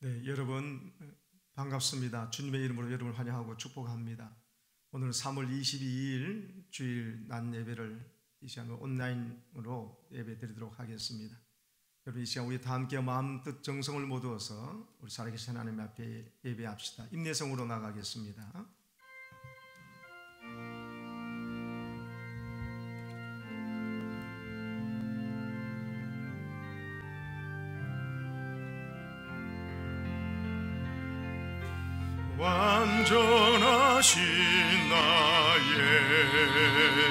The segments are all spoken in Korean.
네, 여러분 반갑습니다. 주님의 이름으로 여러분을 환영하고 축복합니다. 오늘 3월 22일 주일 낮 예배를 이 시간 온라인으로 예배 드리도록 하겠습니다. 여러분 이 시간 우리 다 함께 마음 뜻 정성을 모두어서 우리 살아계신 하나님 앞에 예배합시다. 임내성으로 나가겠습니다. 완전하신 나의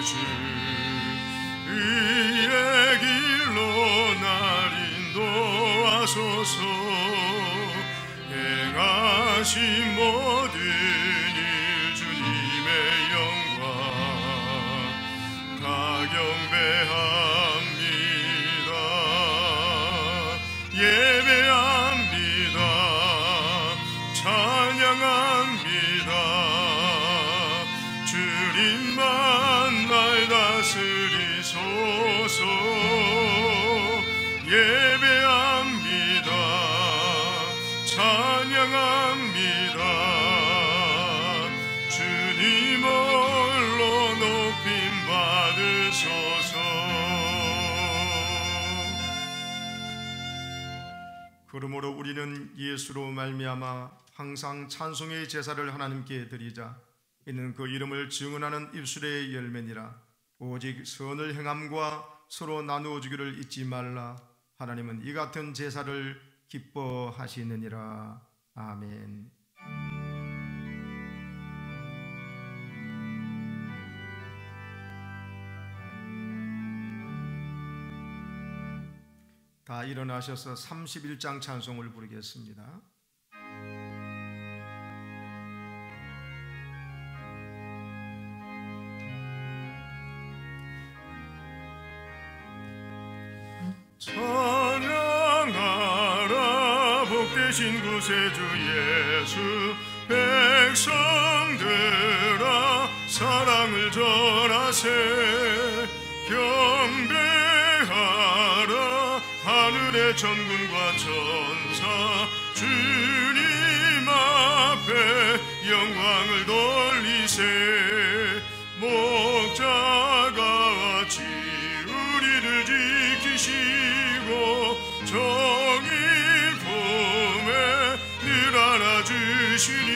주 의의 길로 날 인도하소서. 행하신 모든 일 주님의 영광 다 경배합니다. 예배합니다. 찬양합니다. 주님만 날 다스리소서. 예배합니다. 찬양합니다. 주님 홀로 높임 받으소서. 그러므로 우리는 예수로 말미암아 항상 찬송의 제사를 하나님께 드리자. 이는 그 이름을 증언하는 입술의 열매니라. 오직 선을 행함과 서로 나누어 주기를 잊지 말라. 하나님은 이 같은 제사를 기뻐하시느니라. 아멘. 다 일어나셔서 31장 찬송을 부르겠습니다. 찬양하라 복되신 구세주 예수. 백성들아 사랑을 전하세. 경배하라 하늘의 천군과 천사. 주님 앞에 영광을 돌리세. 목자가 같이 우리를 지키시고 정의 품에 늘 안아주시니.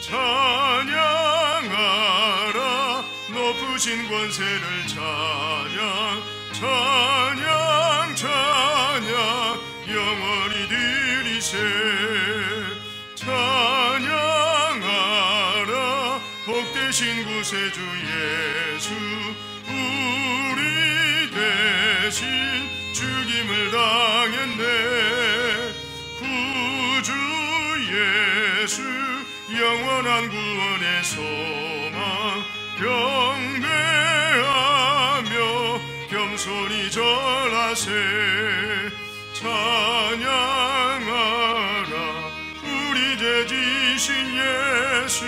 찬양하라 높으신 권세를. 찬양 찬양 찬양 영원히 드리세. 찬양하라 복되신 구세주 예수. 우리 대신 죽임을 당했네. 구주 예수 영원한 구원의 소망. 경배하며 겸손히 절하세. 찬양하라 우리 죄 지신 예수.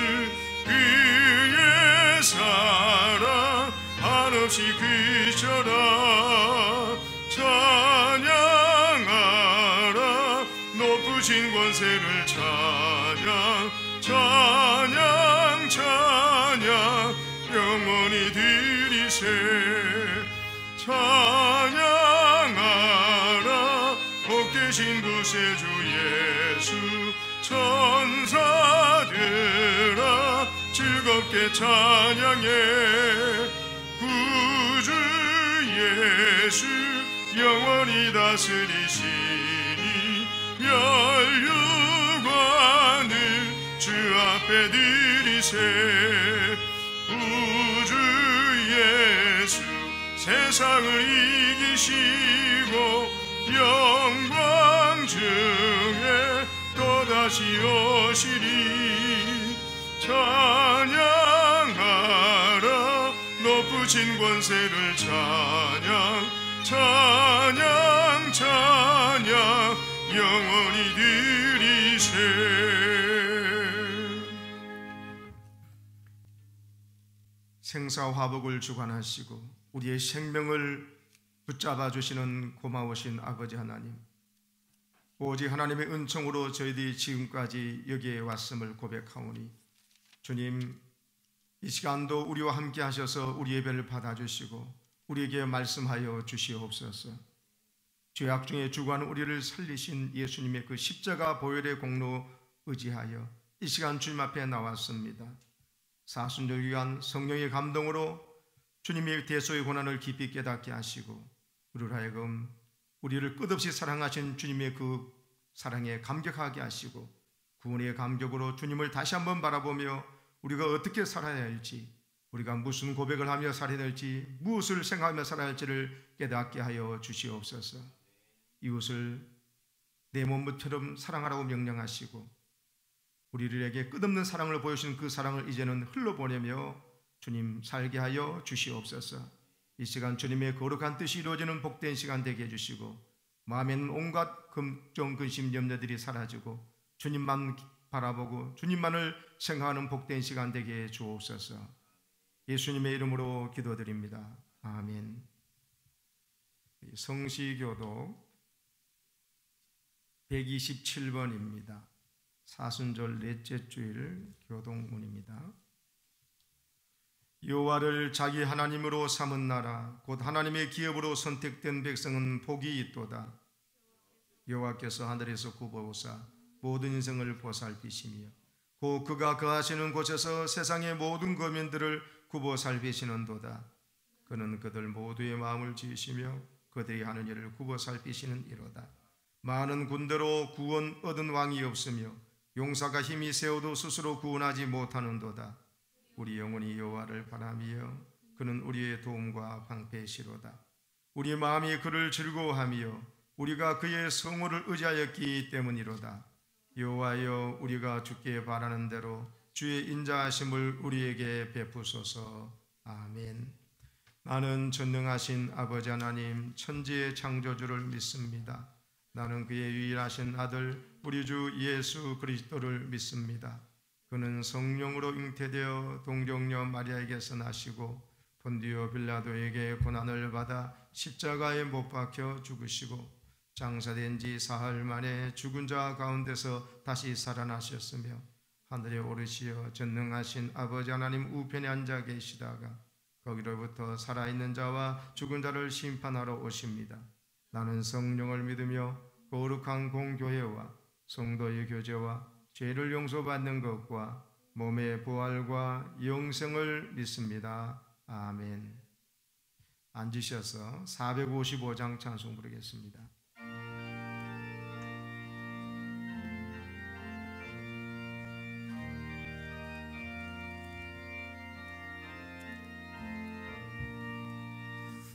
그의 사랑 한없이 크셔라. 찬양하라 높으신 권세를. 찬양 찬양 찬양 영원히 드리세. 찬양하라 복되신 구세주 예수. 천사들아 즐겁게 찬양해. 구주 예수 영원히 다스리시니. 멸류관을 주 앞에 드리세. 구주 예수 세상을 이기시고 영광 중에 또다시 오시리. 찬양하라 높으신 권세를. 찬양 찬양 찬양 영원히 드리세. 생사화복을 주관하시고 우리의 생명을 붙잡아 주시는 고마우신 아버지 하나님, 오직 하나님의 은총으로 저희들이 지금까지 여기에 왔음을 고백하오니 주님, 이 시간도 우리와 함께 하셔서 우리 예배를 받아주시고 우리에게 말씀하여 주시옵소서. 죄악 중에 죽어가는 우리를 살리신 예수님의 그 십자가 보혈의 공로 의지하여 이 시간 주님 앞에 나왔습니다. 사순절 기간 성령의 감동으로 주님의 대소의 고난을 깊이 깨닫게 하시고 우리를 하여금 우리를 끝없이 사랑하신 주님의 그 사랑에 감격하게 하시고 구원의 감격으로 주님을 다시 한번 바라보며 우리가 어떻게 살아야 할지, 우리가 무슨 고백을 하며 살아야 할지, 무엇을 생각하며 살아야 할지를 깨닫게 하여 주시옵소서. 이웃을 내 몸처럼 사랑하라고 명령하시고 우리들에게 끝없는 사랑을 보여주신 그 사랑을 이제는 흘러보내며 주님 살게 하여 주시옵소서. 이 시간 주님의 거룩한 뜻이 이루어지는 복된 시간 되게 해주시고 마음에는 온갖 걱정, 근심, 염려들이 사라지고 주님만 바라보고 주님만을 생각하는 복된 시간 되게 해 주옵소서. 예수님의 이름으로 기도드립니다. 아멘. 성시교독 127번입니다. 사순절 넷째 주일 교동문입니다. 여호와를 자기 하나님으로 삼은 나라 곧 하나님의 기업으로 선택된 백성은 복이 있도다. 여호와께서 하늘에서 굽어오사 모든 인생을 보살피시며 곧 그가 거하시는 곳에서 세상의 모든 거민들을 굽어 살피시는도다. 그는 그들 모두의 마음을 지으시며 그들이 하는 일을 굽어 살피시는 이로다. 많은 군대로 구원 얻은 왕이 없으며 용사가 힘이 세워도 스스로 구원하지 못하는도다. 우리 영혼이 여호와를 바라며 그는 우리의 도움과 방패시로다. 우리 마음이 그를 즐거워하며 우리가 그의 성호를 의지하였기 때문이로다. 여호와여, 우리가 주께 바라는 대로 주의 인자하심을 우리에게 베푸소서. 아멘. 나는 전능하신 아버지 하나님 천지의 창조주를 믿습니다. 나는 그의 유일하신 아들 우리 주 예수 그리스도를 믿습니다. 그는 성령으로 잉태되어 동정녀 마리아에게서 나시고 본디오 빌라도에게 고난을 받아 십자가에 못 박혀 죽으시고 장사된 지 사흘 만에 죽은 자 가운데서 다시 살아나셨으며 하늘에 오르시어 전능하신 아버지 하나님 우편에 앉아 계시다가 거기로부터 살아있는 자와 죽은 자를 심판하러 오십니다. 나는 성령을 믿으며 거룩한 공교회와 성도의 교제와 죄를 용서받는 것과 몸의 부활과 영생을 믿습니다. 아멘. 앉으셔서 455장 찬송 부르겠습니다.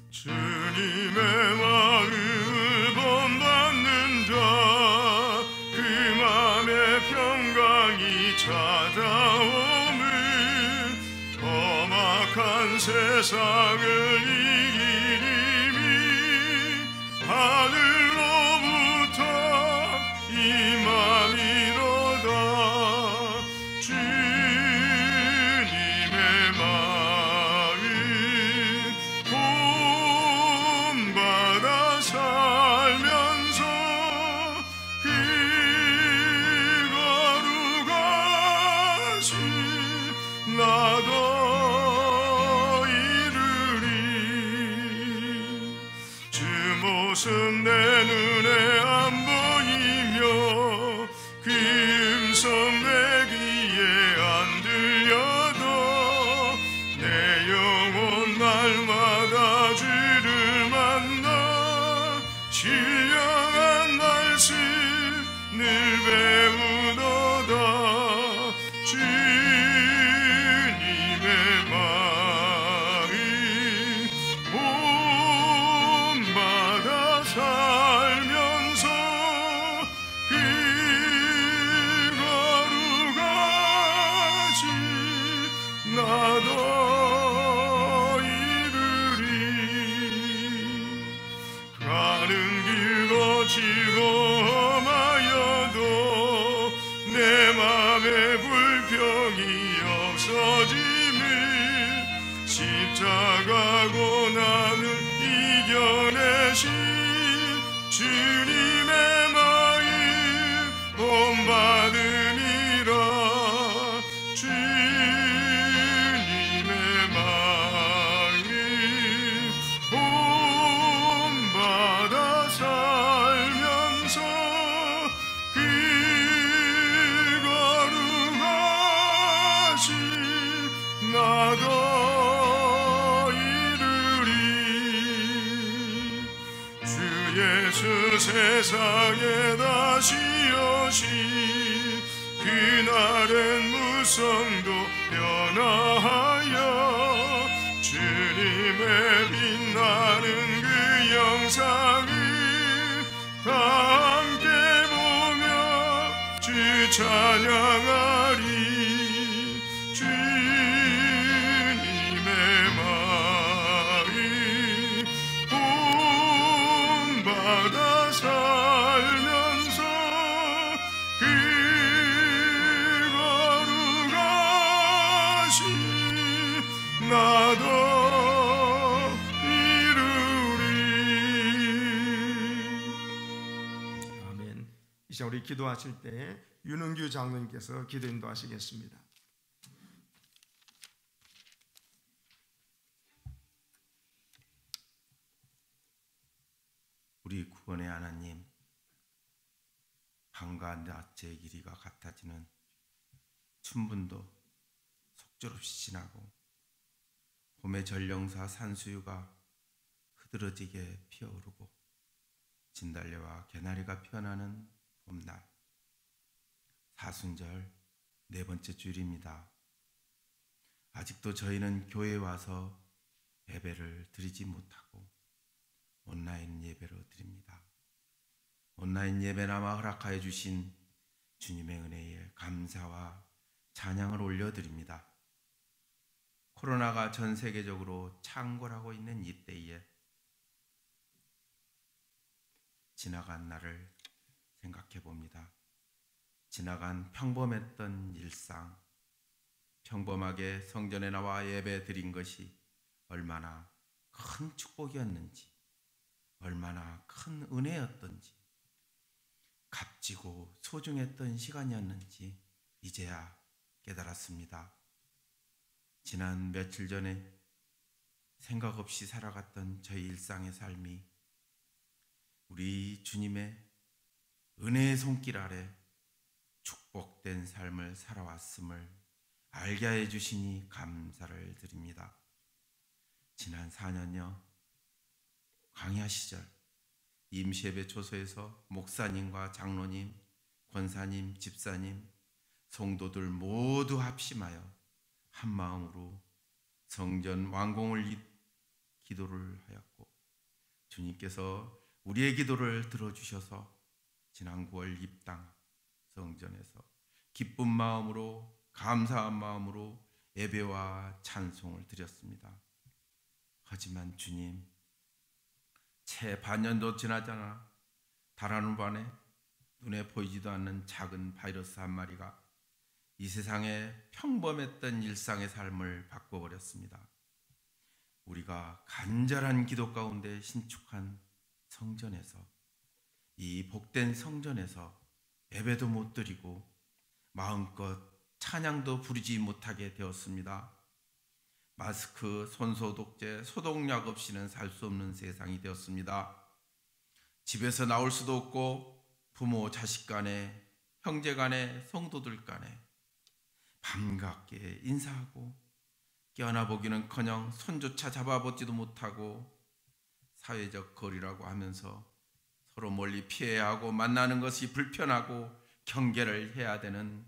주님의 마음을 본받는 자, 그 마음의 평강이 찾아오는 험악한 세상을 이길 힘이 하늘로부터 임함이로다. 주님의 마음 본받아 살면서 그 거룩하신 나도 이루리. 주 모습 내 눈에 안 보이며 그 음성 내 귀에 안 들려도 내 영혼 날마다 주를 만나 신령한 말씀을 배우도다. 주님의 마음 본받아 살면서 그 거룩하신 나도 이루리. 가는 길 거칠고 험하여도 내 맘에 불평이 없어짐을 십자가 고난을 이겨내신 주님의 마음 예수 세상에 다시 오시 그날은 무성도 변화하여 주님의 빛나는 그 영상을 다 함께 보며 주 찬양하리 주님의 마음 본받아 살면서 그 거룩하신 나도 이루리. 아멘. 이제 우리 기도하실 때 윤은규 장로님께서 기도 인도하시겠습니다. 우리 구원의 하나님, 밤과 낮의 길이가 같아지는 춘분도 속절없이 지나고 봄의 전령사 산수유가 흐드러지게 피어오르고 진달래와 개나리가 피어나는 봄날, 사순절 네 번째 주일입니다. 아직도 저희는 교회에 와서 예배를 드리지 못하고 온라인 예배로 드립니다. 온라인 예배나마 허락하여 주신 주님의 은혜에 감사와 찬양을 올려드립니다. 코로나가 전 세계적으로 창궐하고 있는 이때에 지나간 날을 생각해 봅니다. 지나간 평범했던 일상, 평범하게 성전에 나와 예배 드린 것이 얼마나 큰 축복이었는지, 얼마나 큰 은혜였던지, 값지고 소중했던 시간이었는지 이제야 깨달았습니다. 지난 며칠 전에 생각 없이 살아갔던 저희 일상의 삶이 우리 주님의 은혜의 손길 아래 축복된 삶을 살아왔음을 알게 해 주시니 감사를 드립니다. 지난 4년여 광야 시절 임시예배 초소에서 목사님과 장로님, 권사님, 집사님, 성도들 모두 합심하여 한 마음으로 성전 완공을 기도를 하였고 주님께서 우리의 기도를 들어주셔서 지난 9월 입당 성전에서 기쁜 마음으로 감사한 마음으로 예배와 찬송을 드렸습니다. 하지만 주님, 채 반년도 지나잖아 달아오는 반에 눈에 보이지도 않는 작은 바이러스 한 마리가 이 세상에 평범했던 일상의 삶을 바꿔버렸습니다. 우리가 간절한 기도 가운데 신축한 성전에서, 이 복된 성전에서 예배도 못 드리고 마음껏 찬양도 부르지 못하게 되었습니다. 마스크, 손소독제, 소독약 없이는 살 수 없는 세상이 되었습니다. 집에서 나올 수도 없고 부모, 자식 간에, 형제 간에, 성도들 간에 반갑게 인사하고 껴안아보기는커녕 손조차 잡아보지도 못하고 사회적 거리라고 하면서 서로 멀리 피해야 하고 만나는 것이 불편하고 경계를 해야 되는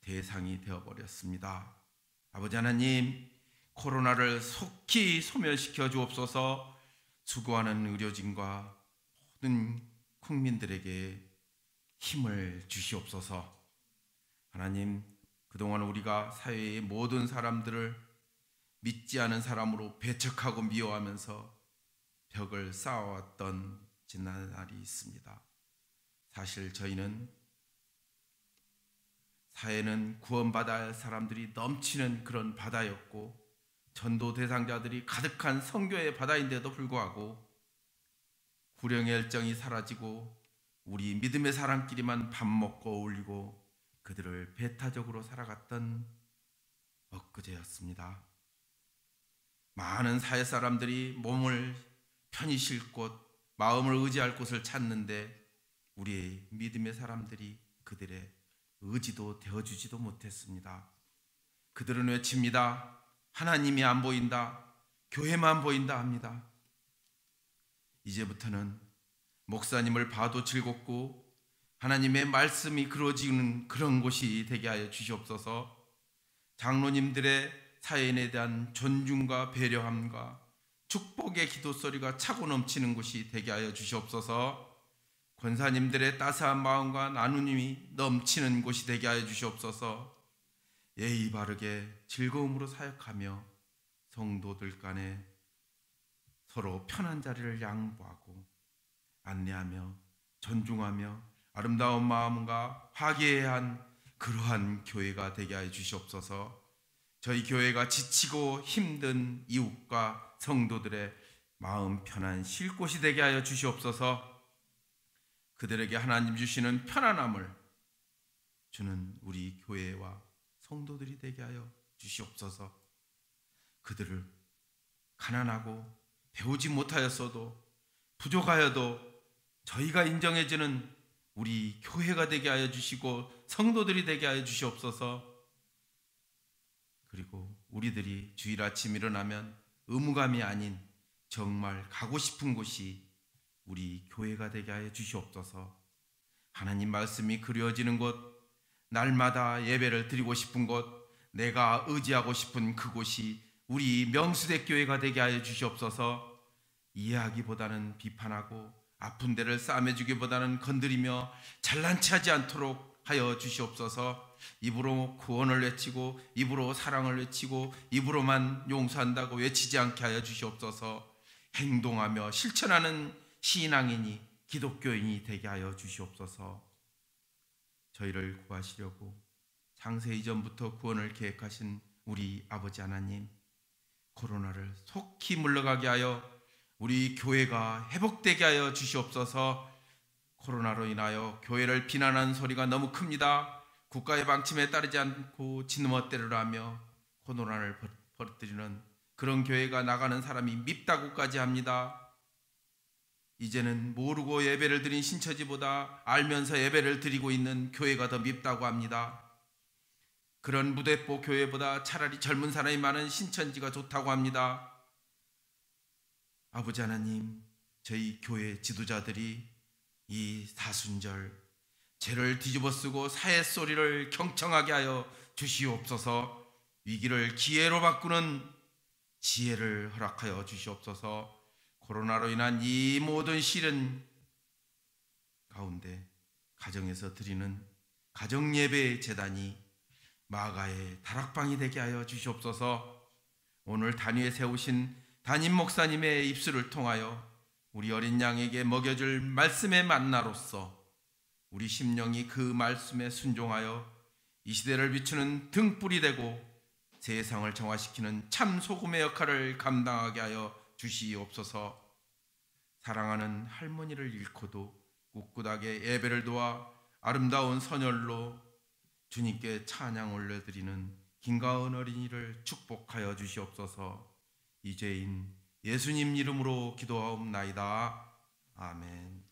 대상이 되어버렸습니다. 아버지 하나님, 코로나를 속히 소멸시켜 주옵소서. 수고하는 의료진과 모든 국민들에게 힘을 주시옵소서. 하나님, 그동안 우리가 사회의 모든 사람들을 믿지 않은 사람으로 배척하고 미워하면서 벽을 쌓아왔던 지난 날이 있습니다. 사실 저희는 사회는 구원받아야 할 사람들이 넘치는 그런 바다였고 전도 대상자들이 가득한 선교의 바다인데도 불구하고 구령의 열정이 사라지고 우리 믿음의 사람끼리만 밥 먹고 어울리고 그들을 배타적으로 살아갔던 엊그제였습니다. 많은 사회 사람들이 몸을 편히 쉴 곳, 마음을 의지할 곳을 찾는데 우리의 믿음의 사람들이 그들의 의지도 되어주지도 못했습니다. 그들은 외칩니다. 하나님이 안 보인다, 교회만 보인다 합니다. 이제부터는 목사님을 봐도 즐겁고 하나님의 말씀이 그루어지는 그런 곳이 되게 하여 주시옵소서. 장로님들의 사연에 대한 존중과 배려함과 축복의 기도소리가 차고 넘치는 곳이 되게 하여 주시옵소서. 권사님들의 따스한 마음과 나눔이 넘치는 곳이 되게 하여 주시옵소서. 예의 바르게 즐거움으로 사역하며 성도들 간에 서로 편한 자리를 양보하고 안내하며 존중하며 아름다운 마음과 화기애애한 그러한 교회가 되게 하여 주시옵소서. 저희 교회가 지치고 힘든 이웃과 성도들의 마음 편한 쉴 곳이 되게 하여 주시옵소서. 그들에게 하나님 주시는 편안함을 주는 우리 교회와 성도들이 되게 하여 주시옵소서. 그들을 가난하고 배우지 못하였어도 부족하여도 저희가 인정해주는 우리 교회가 되게 하여 주시고 성도들이 되게 하여 주시옵소서. 그리고 우리들이 주일 아침 일어나면 의무감이 아닌 정말 가고 싶은 곳이 우리 교회가 되게 하여 주시옵소서. 하나님 말씀이 그려지는 곳, 날마다 예배를 드리고 싶은 곳, 내가 의지하고 싶은 그곳이 우리 명수대 교회가 되게 하여 주시옵소서. 이해하기보다는 비판하고 아픈 데를 싸매주기보다는 건드리며 잘난 체하지 않도록 하여 주시옵소서. 입으로 구원을 외치고 입으로 사랑을 외치고 입으로만 용서한다고 외치지 않게 하여 주시옵소서. 행동하며 실천하는 신앙인이 기독교인이 되게 하여 주시옵소서. 저희를 구하시려고 창세 이전부터 구원을 계획하신 우리 아버지 하나님, 코로나를 속히 물러가게 하여 우리 교회가 회복되게 하여 주시옵소서. 코로나로 인하여 교회를 비난하는 소리가 너무 큽니다. 국가의 방침에 따르지 않고 지느멋대로 하며 코로나를 퍼뜨리는 그런 교회가 나가는 사람이 밉다고까지 합니다. 이제는 모르고 예배를 드린 신처지보다 알면서 예배를 드리고 있는 교회가 더 밉다고 합니다. 그런 무대뽀 교회보다 차라리 젊은 사람이 많은 신천지가 좋다고 합니다. 아버지 하나님, 저희 교회 지도자들이 이 사순절 죄를 뒤집어쓰고 사회 소리를 경청하게 하여 주시옵소서. 위기를 기회로 바꾸는 지혜를 허락하여 주시옵소서. 코로나로 인한 이 모든 시련 가운데 가정에서 드리는 가정예배 제단이 마가의 다락방이 되게 하여 주시옵소서. 오늘 단위에 세우신 담임 목사님의 입술을 통하여 우리 어린 양에게 먹여줄 말씀의 만나로서 우리 심령이 그 말씀에 순종하여 이 시대를 비추는 등불이 되고 세상을 정화시키는 참 소금의 역할을 감당하게 하여 주시옵소서. 사랑하는 할머니를 잃고도 꿋꿋하게 예배를 도와 아름다운 선열로 주님께 찬양 올려드리는 김가은 어린이를 축복하여 주시옵소서. 이제인 예수님 이름으로 기도하옵나이다. 아멘.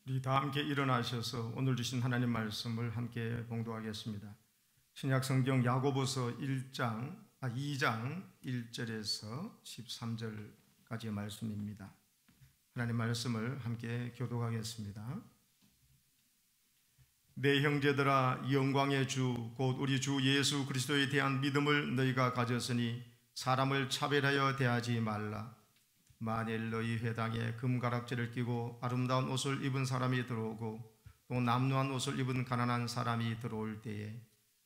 우리 다 함께 일어나셔서 오늘 주신 하나님 말씀을 함께 봉독하겠습니다. 신약성경 야고보서 2장 1절에서 13절까지의 말씀입니다. 하나님 말씀을 함께 교독하겠습니다. 내 형제들아, 영광의 주 곧 우리 주 예수 그리스도에 대한 믿음을 너희가 가졌으니 사람을 차별하여 대하지 말라. 만일 너희 회당에 금가락지를 끼고 아름다운 옷을 입은 사람이 들어오고 또 남루한 옷을 입은 가난한 사람이 들어올 때에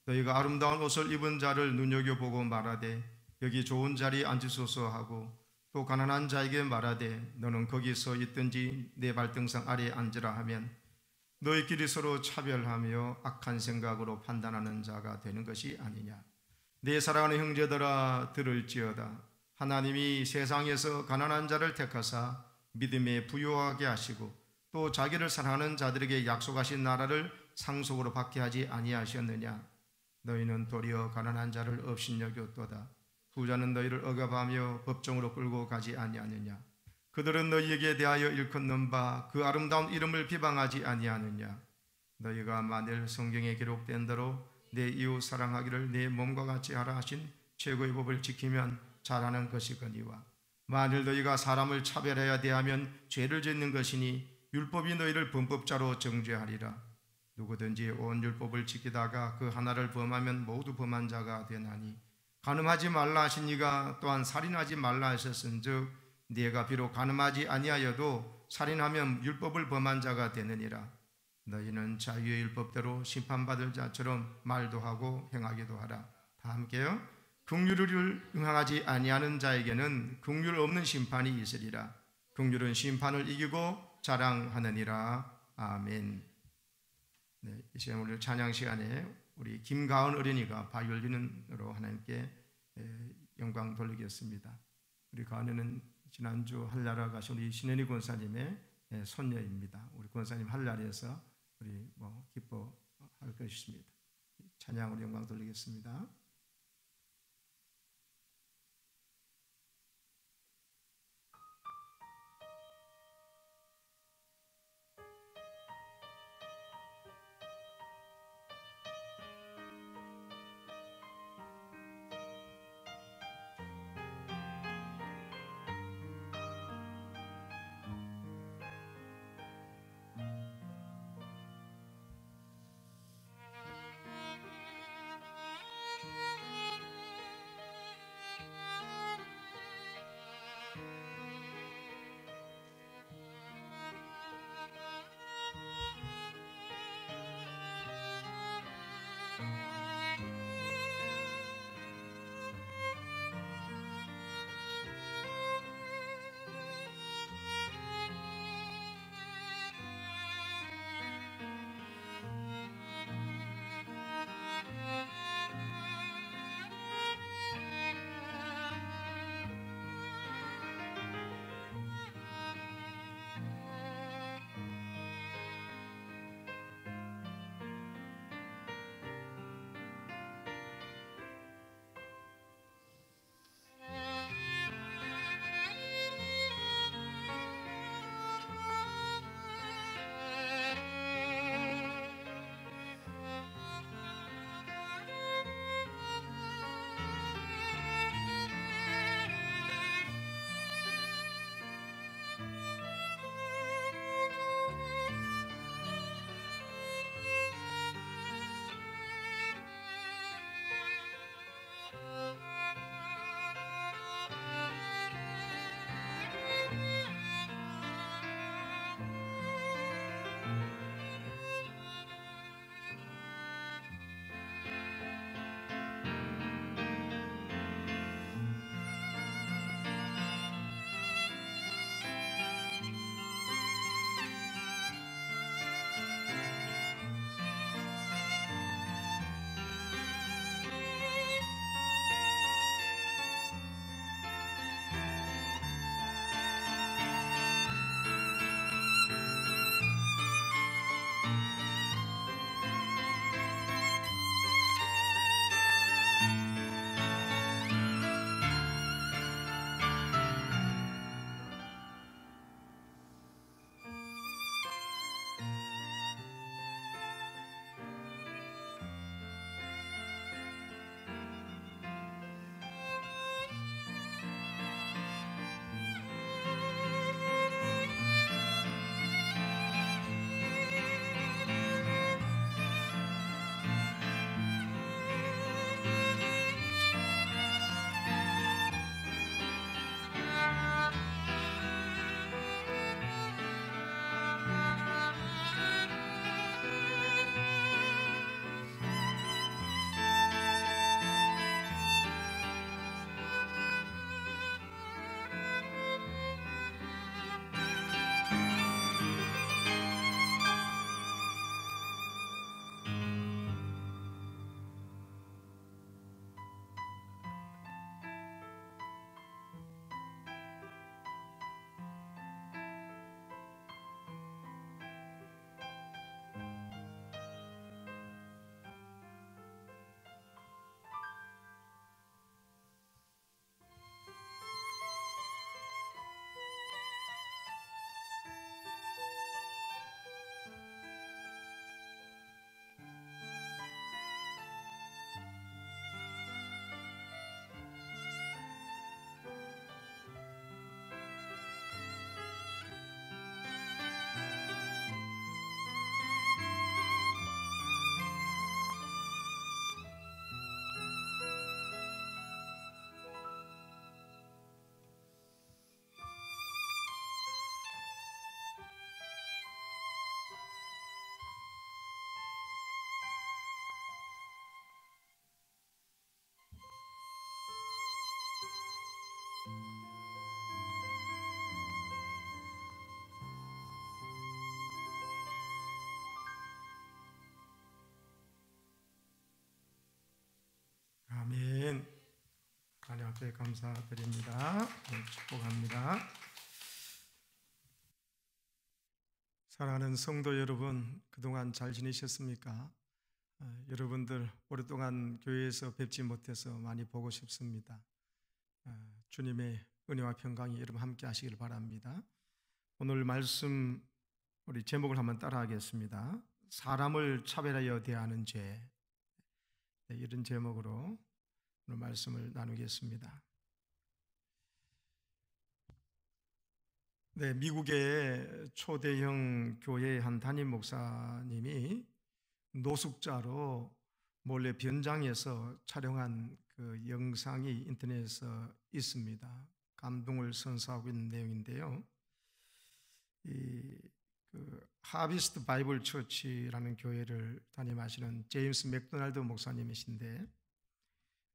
너희가 아름다운 옷을 입은 자를 눈여겨보고 말하되 여기 좋은 자리에 앉으소서 하고 또 가난한 자에게 말하되 너는 거기 서 있든지 내 발등상 아래에 앉으라 하면 너희끼리 서로 차별하며 악한 생각으로 판단하는 자가 되는 것이 아니냐. 내 사랑하는 형제들아, 들을지어다. 하나님이 세상에서 가난한 자를 택하사 믿음에 부요하게 하시고 또 자기를 사랑하는 자들에게 약속하신 나라를 상속으로 받게 하지 아니하셨느냐. 너희는 도리어 가난한 자를 업신여겼도다. 부자는 너희를 억압하며 법정으로 끌고 가지 아니하느냐. 그들은 너희에게 대하여 일컫는 바 그 아름다운 이름을 비방하지 아니하느냐. 너희가 만일 성경에 기록된 대로 내 이웃 사랑하기를 내 몸과 같이 하라 하신 최고의 법을 지키면 잘하는 것이거니와 만일 너희가 사람을 차별해야 대하면 죄를 짓는 것이니 율법이 너희를 범법자로 정죄하리라. 누구든지 온 율법을 지키다가 그 하나를 범하면 모두 범한 자가 되나니 간음하지 말라 하신 이가 또한 살인하지 말라 하셨은즉 네가 비록 간음하지 아니하여도 살인하면 율법을 범한 자가 되느니라. 너희는 자유의 율법대로 심판받을 자처럼 말도 하고 행하기도 하라. 다 함께요. 긍휼을 응하지 아니하는 자에게는 긍휼 없는 심판이 있으리라. 긍휼은 심판을 이기고 자랑하느니라. 아멘. 네, 이 시간 우리 찬양 시간에 우리 김가은 어린이가 바이올린으로 하나님께 영광 돌리겠습니다. 우리 가은이는 지난주 한라라 가신 우리 신현희 권사님의 손녀입니다. 우리 권사님 한라리에서 우리 기뻐할 것입니다. 찬양으로 영광 돌리겠습니다. 말씀에 감사드립니다. 축복합니다. 사랑하는 성도 여러분, 그동안 잘 지내셨습니까? 여러분들 오랫동안 교회에서 뵙지 못해서 많이 보고 싶습니다. 주님의 은혜와 평강이 여러분 함께 하시길 바랍니다. 오늘 말씀 우리 제목을 한번 따라하겠습니다. 사람을 차별하여 대하는 죄. 이런 제목으로 오늘 말씀을 나누겠습니다. 미국의 초대형 교회의 한 담임 목사님이 노숙자로 몰래 변장해서 촬영한 그 영상이 인터넷에 있습니다. 감동을 선사하고 있는 내용인데요. 하비스트 바이블 처치라는 교회를 담임하시는 제임스 맥도날드 목사님이신데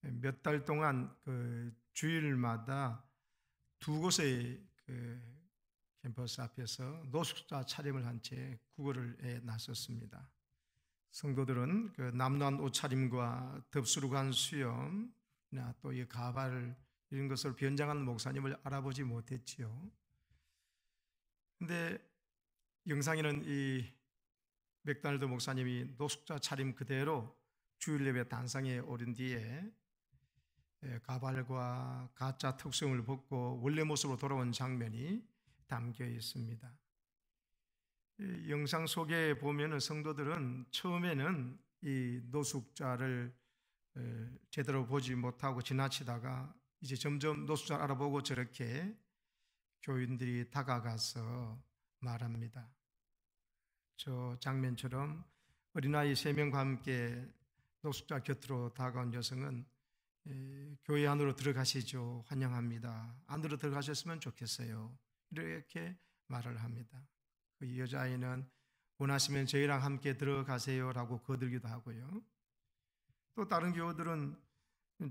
몇 달 동안 그 주일마다 두 곳의 그 캠퍼스 앞에서 노숙자 촬영을 한 채 구걸을 해 나섰습니다. 성도들은 그 남루한 옷차림과 덥수룩한 수염이나 또 이 가발 이런 것을 변장하는 목사님을 알아보지 못했지요. 근데 영상에는 이 맥도날드 목사님이 노숙자 차림 그대로 주일 예배 단상에 오른 뒤에 가발과 가짜 특성을 벗고 원래 모습으로 돌아온 장면이 담겨 있습니다. 이 영상 속에 보면은 성도들은 처음에는 이 노숙자를 제대로 보지 못하고 지나치다가 이제 점점 노숙자를 알아보고 저렇게 교인들이 다가가서 말합니다. 저 장면처럼 어린아이 3명과 함께 노숙자 곁으로 다가온 여성은 교회 안으로 들어가시죠. 환영합니다. 안으로 들어가셨으면 좋겠어요. 이렇게 말을 합니다. 그 여자아이는 원하시면 저희랑 함께 들어가세요 라고 거들기도 하고요. 또 다른 교우들은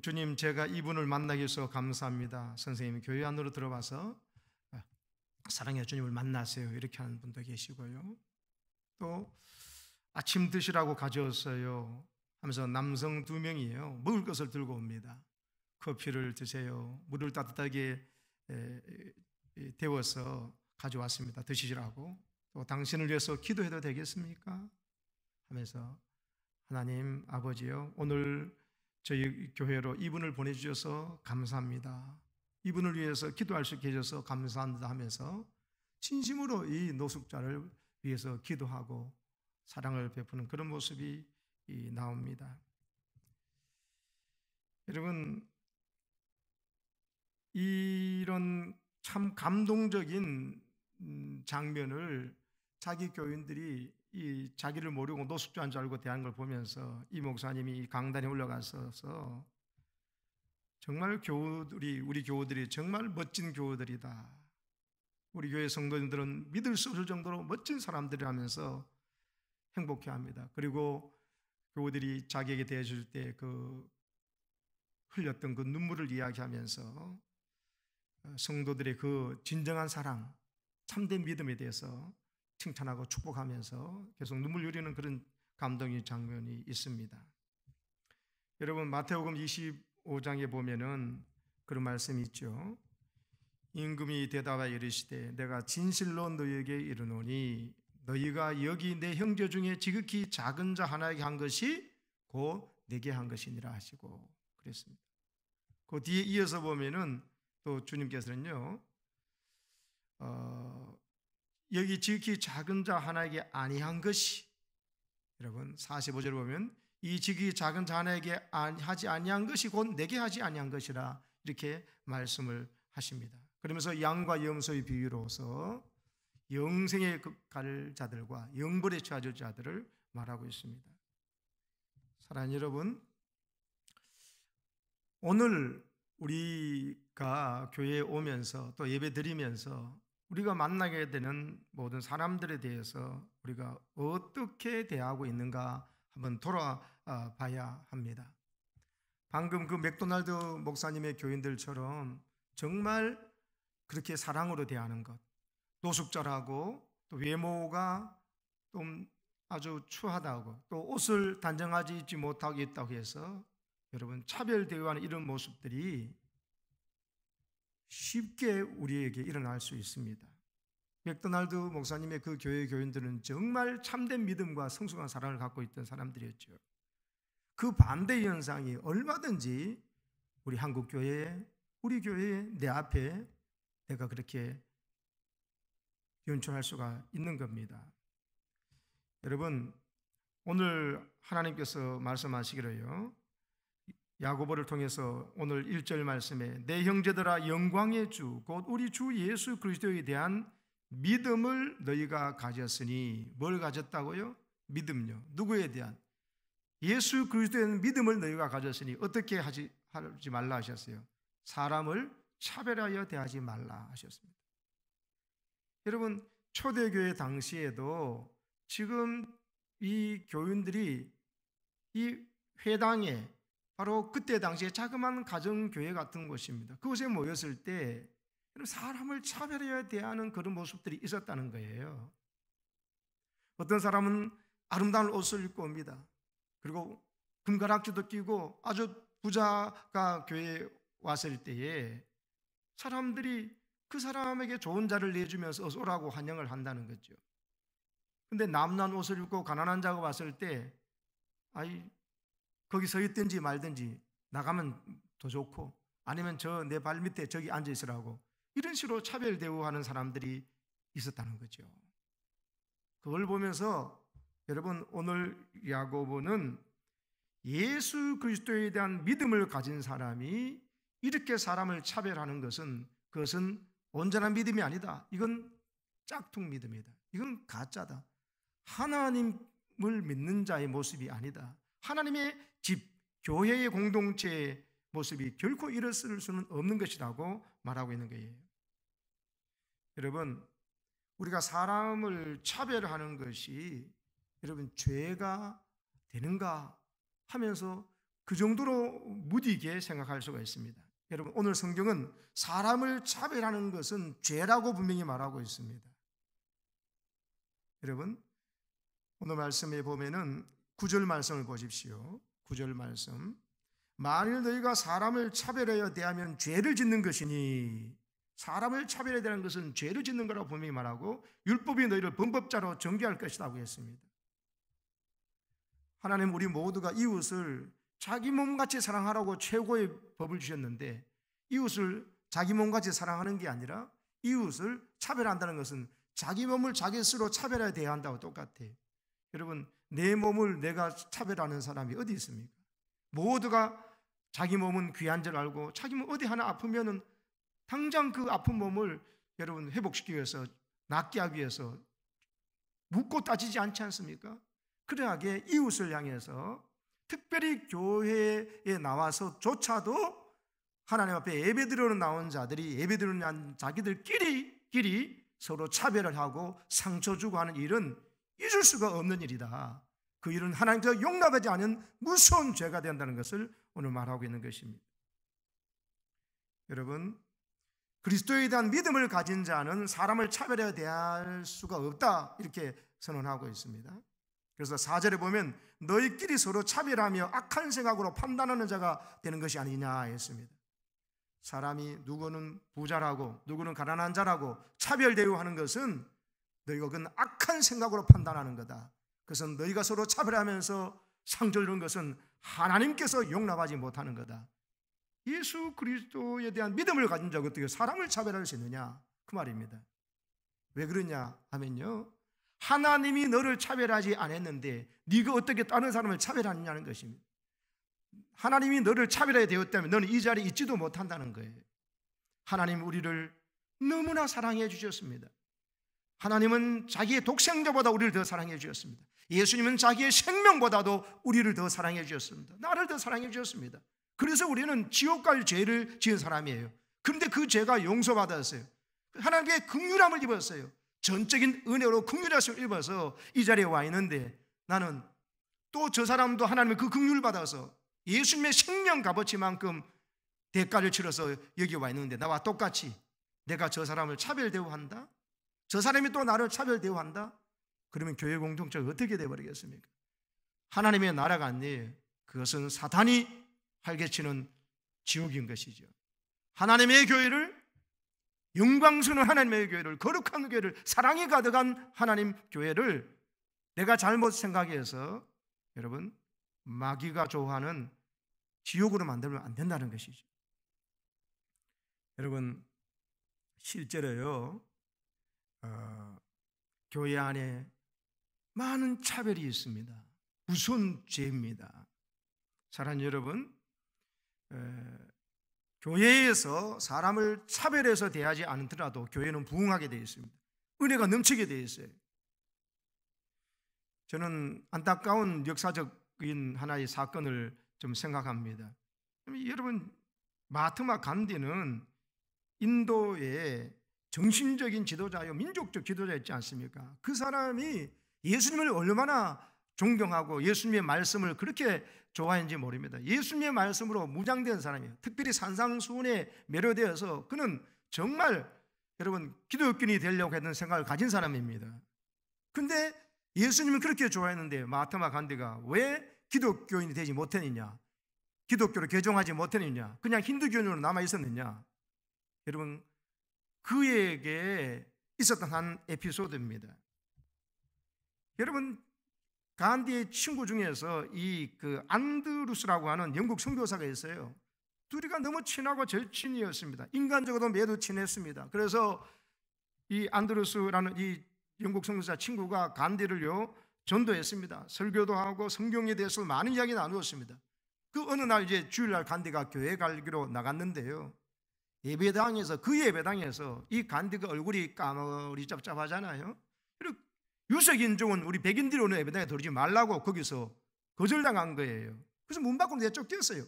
주님, 제가 이분을 만나기 위해서 감사합니다. 선생님, 교회 안으로 들어와서 사랑의 주님을 만나세요. 이렇게 하는 분도 계시고요. 또 아침 드시라고 가져왔어요 하면서 남성 2명이에요. 먹을 것을 들고 옵니다. 커피를 드세요. 물을 따뜻하게 데워서 가져왔습니다. 드시라고. 또 당신을 위해서 기도해도 되겠습니까? 하면서 하나님 아버지요, 오늘 저희 교회로 이분을 보내주셔서 감사합니다. 이분을 위해서 기도할 수 있게 해줘서 감사합니다 하면서 진심으로 이 노숙자를 위해서 기도하고 사랑을 베푸는 그런 모습이 나옵니다. 여러분, 이런 참 감동적인 장면을 자기 교인들이 이 자기를 모르고 노숙자인 줄 알고 대하는 걸 보면서 이 목사님이 강단에 올라가서 정말 우리 교우들이 정말 멋진 교우들이다. 우리 교회 성도님들은 믿을 수 없을 정도로 멋진 사람들이라면서 행복해합니다. 그리고 교우들이 자기에게 대해줄 때 그 흘렸던 그 눈물을 이야기하면서 성도들의 그 진정한 사랑, 참된 믿음에 대해서 칭찬하고 축복하면서 계속 눈물 흘리는 그런 감동의 장면이 있습니다. 여러분, 마태복음 25장에 보면은 그런 말씀이 있죠. 임금이 대답하여 이르시되 내가 진실로 너희에게 이르노니 너희가 여기 내 형제 중에 지극히 작은 자 하나에게 한 것이 곧 내게 한 것이니라 하시고 그랬습니다. 그 뒤에 이어서 보면은 또 주님께서는요, 여기 지극히 작은 자 하나에게 아니한 것이, 여러분 45절을 보면 이 지극히 작은 자 하나에게 하지 아니한 것이 곧 내게 하지 아니한 것이라 이렇게 말씀을 하십니다. 그러면서 양과 염소의 비유로서 영생에 갈 자들과 영벌에 처해질 자들을 말하고 있습니다. 사랑하는 여러분, 오늘 우리가 교회에 오면서 또 예배 드리면서 우리가 만나게 되는 모든 사람들에 대해서 우리가 어떻게 대하고 있는가 한번 돌아봐야 합니다. 방금 그 맥도날드 목사님의 교인들처럼 정말 그렇게 사랑으로 대하는 것, 노숙자라고 또 외모가 좀 아주 추하다고 또 옷을 단정하지 입지 못하고 있다고 해서 여러분 차별 대우하는 이런 모습들이 쉽게 우리에게 일어날 수 있습니다. 맥도날드 목사님의 그 교회 교인들은 정말 참된 믿음과 성숙한 사랑을 갖고 있던 사람들이었죠. 그 반대 현상이 얼마든지 우리 한국 교회에, 우리 교회에, 내 앞에 내가 그렇게 연출할 수가 있는 겁니다. 여러분, 오늘 하나님께서 말씀하시기로요, 야고보를 통해서 오늘 1절 말씀에 내 형제들아 영광의 주 곧 우리 주 예수 그리스도에 대한 믿음을 너희가 가졌으니, 뭘 가졌다고요? 믿음요. 누구에 대한? 예수 그리스도에 대한 믿음을 너희가 가졌으니 어떻게 하지 말라 하셨어요? 사람을 차별하여 대하지 말라 하셨습니다. 여러분, 초대교회 당시에도 지금 이 교인들이 이 회당에, 바로 그때 당시에 자그마한 가정교회 같은 곳입니다. 그곳에 모였을 때 사람을 차별해야 대하는 그런 모습들이 있었다는 거예요. 어떤 사람은 아름다운 옷을 입고 옵니다. 그리고 금가락지도 끼고 아주 부자가 교회에 왔을 때에 사람들이 그 사람에게 좋은 자를 내주면서 어서 오라고 환영을 한다는 거죠. 근데 남난 옷을 입고 가난한 자가 왔을 때 거기 서 있든지 말든지 나가면 더 좋고, 아니면 저 내 발 밑에 저기 앉아 있으라고, 이런 식으로 차별 대우하는 사람들이 있었다는 거죠. 그걸 보면서 여러분, 오늘 야고보는 예수 그리스도에 대한 믿음을 가진 사람이 이렇게 사람을 차별하는 것은, 그것은 온전한 믿음이 아니다. 이건 짝퉁 믿음이다. 이건 가짜다. 하나님을 믿는 자의 모습이 아니다. 하나님의 집, 교회의 공동체의 모습이 결코 이랬을 수는 없는 것이라고 말하고 있는 거예요. 여러분, 우리가 사람을 차별하는 것이 여러분 죄가 되는가 하면서 그 정도로 무디게 생각할 수가 있습니다. 여러분, 오늘 성경은 사람을 차별하는 것은 죄라고 분명히 말하고 있습니다. 여러분, 오늘 말씀에 보면은 9절 말씀을 보십시오. 9절 말씀. 만일 너희가 사람을 차별하여 대하면 죄를 짓는 것이니, 사람을 차별해야 되는 것은 죄를 짓는 거라고 분명히 말하고, 율법이 너희를 범법자로 정죄할 것이라고 했습니다. 하나님, 우리 모두가 이웃을 자기 몸같이 사랑하라고 최고의 법을 주셨는데, 이웃을 자기 몸같이 사랑하는 게 아니라 이웃을 차별한다는 것은 자기 몸을 자기 스스로 차별해야 돼야 한다고 똑같아요. 여러분, 내 몸을 내가 차별하는 사람이 어디 있습니까? 모두가 자기 몸은 귀한 줄 알고, 자기 몸 어디 하나 아프면은 당장 그 아픈 몸을 여러분 회복시키기 위해서, 낫게 하기 위해서 묻고 따지지 않지 않습니까? 그러하게 이웃을 향해서, 특별히 교회에 나와서조차도 하나님 앞에 예배드리러 나온 자들이 예배드리는 자기들끼리 서로 차별을 하고 상처 주고 하는 일은 잊을 수가 없는 일이다. 그 일은 하나님께서 용납하지 않은 무서운 죄가 된다는 것을 오늘 말하고 있는 것입니다. 여러분, 그리스도에 대한 믿음을 가진 자는 사람을 차별해야 대할 수가 없다, 이렇게 선언하고 있습니다. 그래서 4절에 보면 너희끼리 서로 차별하며 악한 생각으로 판단하는 자가 되는 것이 아니냐 했습니다. 사람이 누구는 부자라고 누구는 가난한 자라고 차별 대우하는 것은 너희가 그건 악한 생각으로 판단하는 거다. 그것은 너희가 서로 차별하면서 상처를 주는 것은 하나님께서 용납하지 못하는 거다. 예수 그리스도에 대한 믿음을 가진 자가 어떻게 사람을 차별할 수 있느냐, 그 말입니다. 왜 그러냐 하면요, 하나님이 너를 차별하지 않았는데 네가 어떻게 다른 사람을 차별하느냐는 것입니다. 하나님이 너를 차별하게 되었다면 너는 이 자리에 있지도 못한다는 거예요. 하나님 우리를 너무나 사랑해 주셨습니다. 하나님은 자기의 독생자보다 우리를 더 사랑해 주셨습니다. 예수님은 자기의 생명보다도 우리를 더 사랑해 주셨습니다. 나를 더 사랑해 주셨습니다. 그래서 우리는 지옥 갈 죄를 지은 사람이에요. 그런데 그 죄가 용서받았어요. 하나님의 긍휼함을 입었어요. 전적인 은혜로 긍휼하심을 입어서 이 자리에 와 있는데, 나는 또 저 사람도 하나님의 그 긍휼을 받아서 예수님의 생명 값어치만큼 대가를 치러서 여기 와 있는데, 나와 똑같이 내가 저 사람을 차별 대우한다? 저 사람이 또 나를 차별 대우한다? 그러면 교회 공동체가 어떻게 되어버리겠습니까? 하나님의 나라가 아니에요. 그것은 사탄이 활개치는 지옥인 것이죠. 하나님의 교회를 영광스러운 하나님의 교회를, 거룩한 교회를, 사랑이 가득한 하나님 교회를 내가 잘못 생각해서 여러분 마귀가 좋아하는 지옥으로 만들면 안 된다는 것이죠. 여러분 실제로요 교회 안에 많은 차별이 있습니다. 무서운 죄입니다. 사랑하는 여러분, 교회에서 사람을 차별해서 대하지 않더라도 교회는 부흥하게 되어 있습니다. 은혜가 넘치게 되어 있어요. 저는 안타까운 역사적인 하나의 사건을 좀 생각합니다. 여러분 마하트마 간디는 인도의 정신적인 지도자요 민족적 지도자였지 않습니까? 그 사람이 예수님을 얼마나 존경하고 예수님의 말씀을 그렇게 좋아했는지 모릅니다. 예수님의 말씀으로 무장된 사람이에요. 특별히 산상수훈에 매료되어서 그는 정말 여러분 기독교인이 되려고 했던 생각을 가진 사람입니다. 근데 예수님을 그렇게 좋아했는데 마하트마 간디가 왜 기독교인이 되지 못했느냐, 기독교를 개종하지 못했느냐, 그냥 힌두교인으로 남아 있었느냐. 여러분 그에게 있었던 한 에피소드입니다. 여러분 간디의 친구 중에서 그 안드루스라고 하는 영국 선교사가 있어요. 둘이가 너무 친하고 절친이었습니다. 인간적으로도 매우 친했습니다. 그래서 이 안드루스라는 이 영국 선교사 친구가 간디를요 전도했습니다. 설교도 하고 성경에 대해서 많은 이야기 나누었습니다. 그 어느 날 이제 주일날 간디가 교회 가기로 나갔는데요. 그 예배당에서 이 간디가 얼굴이 까머리 짭짭하잖아요. 그리고 유색인종은 우리 백인들이 예배당에 들어오지 말라고 거기서 거절당한 거예요. 그래서 문 밖으로 내쫓겼어요.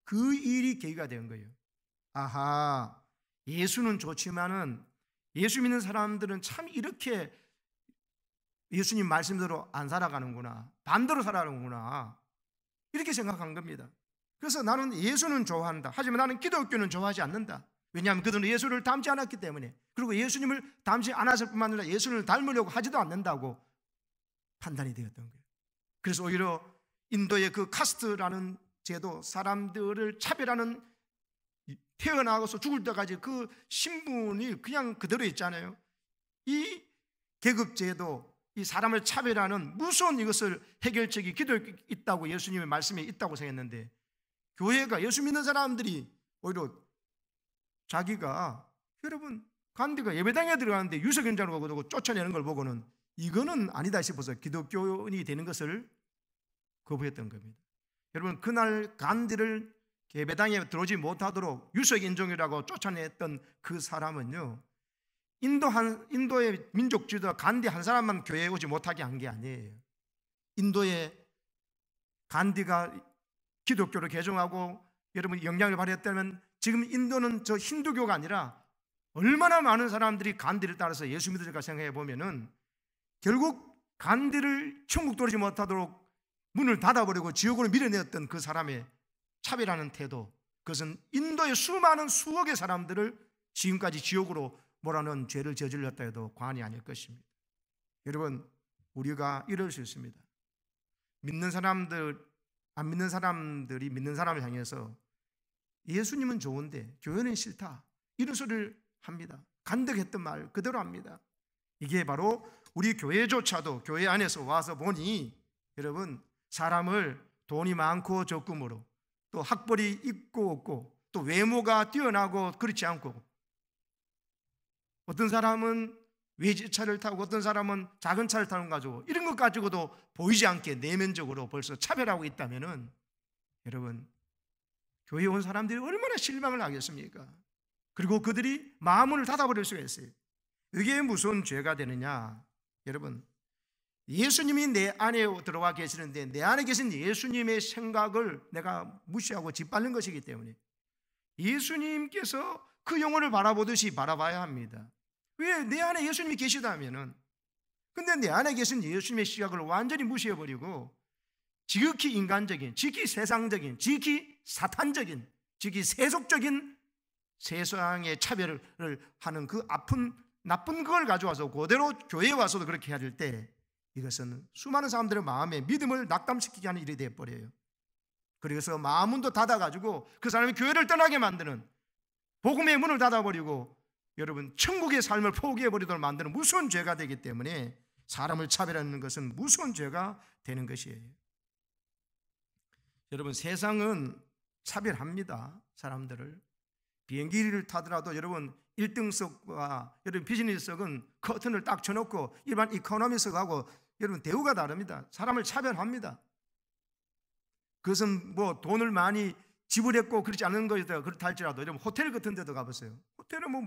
그 일이 계기가 된 거예요. 아하, 예수는 좋지만은 예수 믿는 사람들은 참 이렇게 예수님 말씀대로 안 살아가는구나, 반대로 살아가는구나, 이렇게 생각한 겁니다. 그래서 나는 예수는 좋아한다. 하지만 나는 기독교는 좋아하지 않는다. 왜냐하면 그들은 예수를 닮지 않았기 때문에, 그리고 예수님을 닮지 않았을 뿐만 아니라 예수를 닮으려고 하지도 않는다고 판단이 되었던 거예요. 그래서 오히려 인도의 그 카스트라는 제도, 사람들을 차별하는, 태어나서 죽을 때까지 그 신분이 그냥 그대로 있잖아요. 이 계급제도, 이 사람을 차별하는 무서운 이것을 해결책이 기도에 있다고 예수님의 말씀에 있다고 생각했는데, 교회가 예수 믿는 사람들이 오히려 자기가, 여러분 간디가 예배당에 들어가는데 유색인종으로 보고 쫓아내는 걸 보고는 이거는 아니다 싶어서 기독교인이 되는 것을 거부했던 겁니다. 여러분 그날 간디를 예배당에 들어오지 못하도록 유색인종이라고 쫓아냈던 그 사람은요, 인도의 민족 지도자 간디 한 사람만 교회에 오지 못하게 한 게 아니에요. 인도의 간디가 기독교를 개종하고 여러분 영향을 발휘했다면 지금 인도는 저 힌두교가 아니라 얼마나 많은 사람들이 간디를 따라서 예수 믿을까 생각해 보면은 결국 간디를 천국 들어오지 못하도록 문을 닫아버리고 지옥으로 밀어내었던 그 사람의 차별하는 태도, 그것은 인도의 수많은 수억의 사람들을 지금까지 지옥으로 몰아넣은 죄를 저질렀다 해도 과언이 아닐 것입니다. 여러분 우리가 이럴 수 있습니다. 믿는 사람들, 안 믿는 사람들이 믿는 사람을 향해서 예수님은 좋은데 교회는 싫다, 이런 소리를 합니다. 간득했던 말 그대로 합니다. 이게 바로 우리 교회조차도 교회 안에서 와서 보니 여러분 사람을 돈이 많고 적금으로, 또 학벌이 있고 없고, 또 외모가 뛰어나고 그렇지 않고, 어떤 사람은 외제차를 타고 어떤 사람은 작은 차를 타는 거 가지고 이런 것 가지고도 보이지 않게 내면적으로 벌써 차별하고 있다면은 여러분 교회에 온 사람들이 얼마나 실망을 하겠습니까? 그리고 그들이 마음을 닫아버릴 수가 있어요. 이게 무슨 죄가 되느냐? 여러분 예수님이 내 안에 들어와 계시는데 내 안에 계신 예수님의 생각을 내가 무시하고 짓밟는 것이기 때문에 예수님께서 그 영혼을 바라보듯이 바라봐야 합니다. 왜? 내 안에 예수님이 계시다면은. 근데 내 안에 계신 예수님의 시각을 완전히 무시해버리고 지극히 인간적인, 지극히 세상적인, 지극히 사탄적인, 지극히 세속적인 세상의 차별을 하는 그 아픈 나쁜 걸 가져와서 그대로 교회에 와서도 그렇게 해야 될 때 이것은 수많은 사람들의 마음에 믿음을 낙담시키게 하는 일이 되어버려요. 그래서 마음문도 닫아가지고 그 사람이 교회를 떠나게 만드는, 복음의 문을 닫아버리고 여러분 천국의 삶을 포기해버리도록 만드는 무서운 죄가 되기 때문에 사람을 차별하는 것은 무서운 죄가 되는 것이에요. 여러분 세상은 차별합니다. 사람들을. 비행기를 타더라도 여러분 1등석과 여러분 비즈니스석은 커튼을 딱 쳐놓고 일반 이코노미석하고 여러분 대우가 다릅니다. 사람을 차별합니다. 그것은 뭐 돈을 많이 지불했고 그렇지 않은 것이다 그렇다 할지라도 여러분 호텔 같은 데도 가보세요. 호텔은 뭐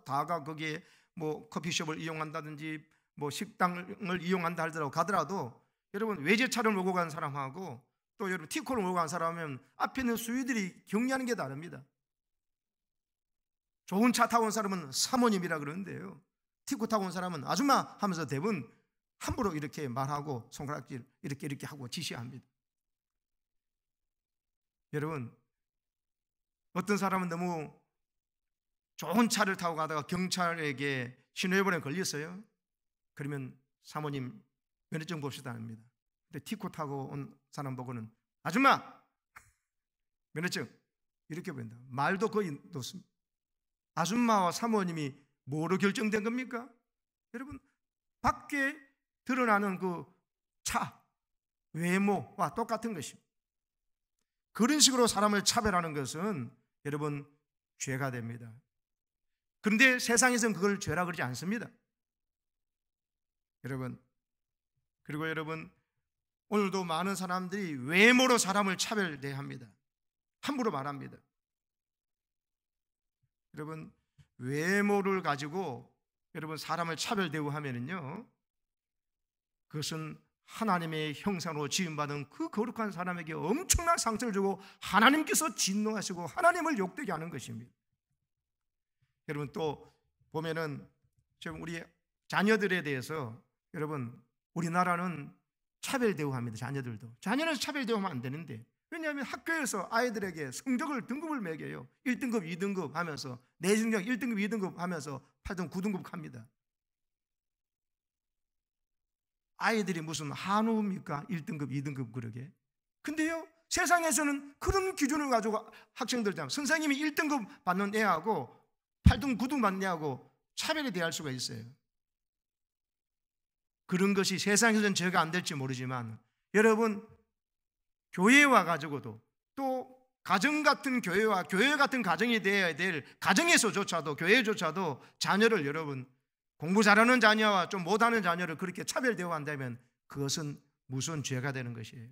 다가 거기에 뭐 커피숍을 이용한다든지 뭐 식당을 이용한다 하더라도 여러분 외제차를 몰고 간 사람하고 또 여러분 티코를 몰고 간 사람은 앞에 있는 수위들이 격리하는 게 다릅니다. 좋은 차 타고 온 사람은 사모님이라 그러는데요, 티코 타고 온 사람은 아줌마 하면서 대부분 함부로 이렇게 말하고 손가락질 이렇게 하고 지시합니다. 여러분 어떤 사람은 너무 좋은 차를 타고 가다가 경찰에게 신호위반에 걸렸어요. 그러면 사모님 면허증 봅시다 합니다. 근데 티코 타고 온 사람 보고는 아줌마 면허증 이렇게 보인다. 말도 거의 놓습니다. 아줌마와 사모님이 뭐로 결정된 겁니까? 여러분 밖에 드러나는 그 차 외모와 똑같은 것입니다. 그런 식으로 사람을 차별하는 것은 여러분 죄가 됩니다. 그런데 세상에서는 그걸 죄라 그러지 않습니다. 여러분, 그리고 여러분 오늘도 많은 사람들이 외모로 사람을 차별대합니다. 함부로 말합니다. 여러분 외모를 가지고 여러분 사람을 차별 대우하면은요, 그것은 하나님의 형상으로 지음받은 그 거룩한 사람에게 엄청난 상처를 주고 하나님께서 진노하시고 하나님을 욕되게 하는 것입니다. 여러분 또 보면은 지금 우리 자녀들에 대해서 여러분 우리나라는 차별 대우합니다. 자녀는 차별 대우하면 안 되는데, 왜냐하면 학교에서 아이들에게 성적을 등급을 매겨요. 1등급 2등급 하면서 내신경 1등급 2등급 하면서 8등급 9등급 합니다. 아이들이 무슨 한우입니까? 1등급 2등급 그러게. 근데요 세상에서는 그런 기준을 가지고 학생들 선생님이 1등급 받는 애하고 8등급 9등급 받는 애하고 차별에 대할 수가 있어요. 그런 것이 세상에서는 죄가 안 될지 모르지만 여러분 교회에 와가지고도 또 가정 같은 교회와 교회 같은 가정이 되어야 될 가정에서조차도 교회조차도 자녀를 여러분 공부 잘하는 자녀와 좀 못하는 자녀를 그렇게 차별 대우한다면 그것은 무슨 죄가 되는 것이에요.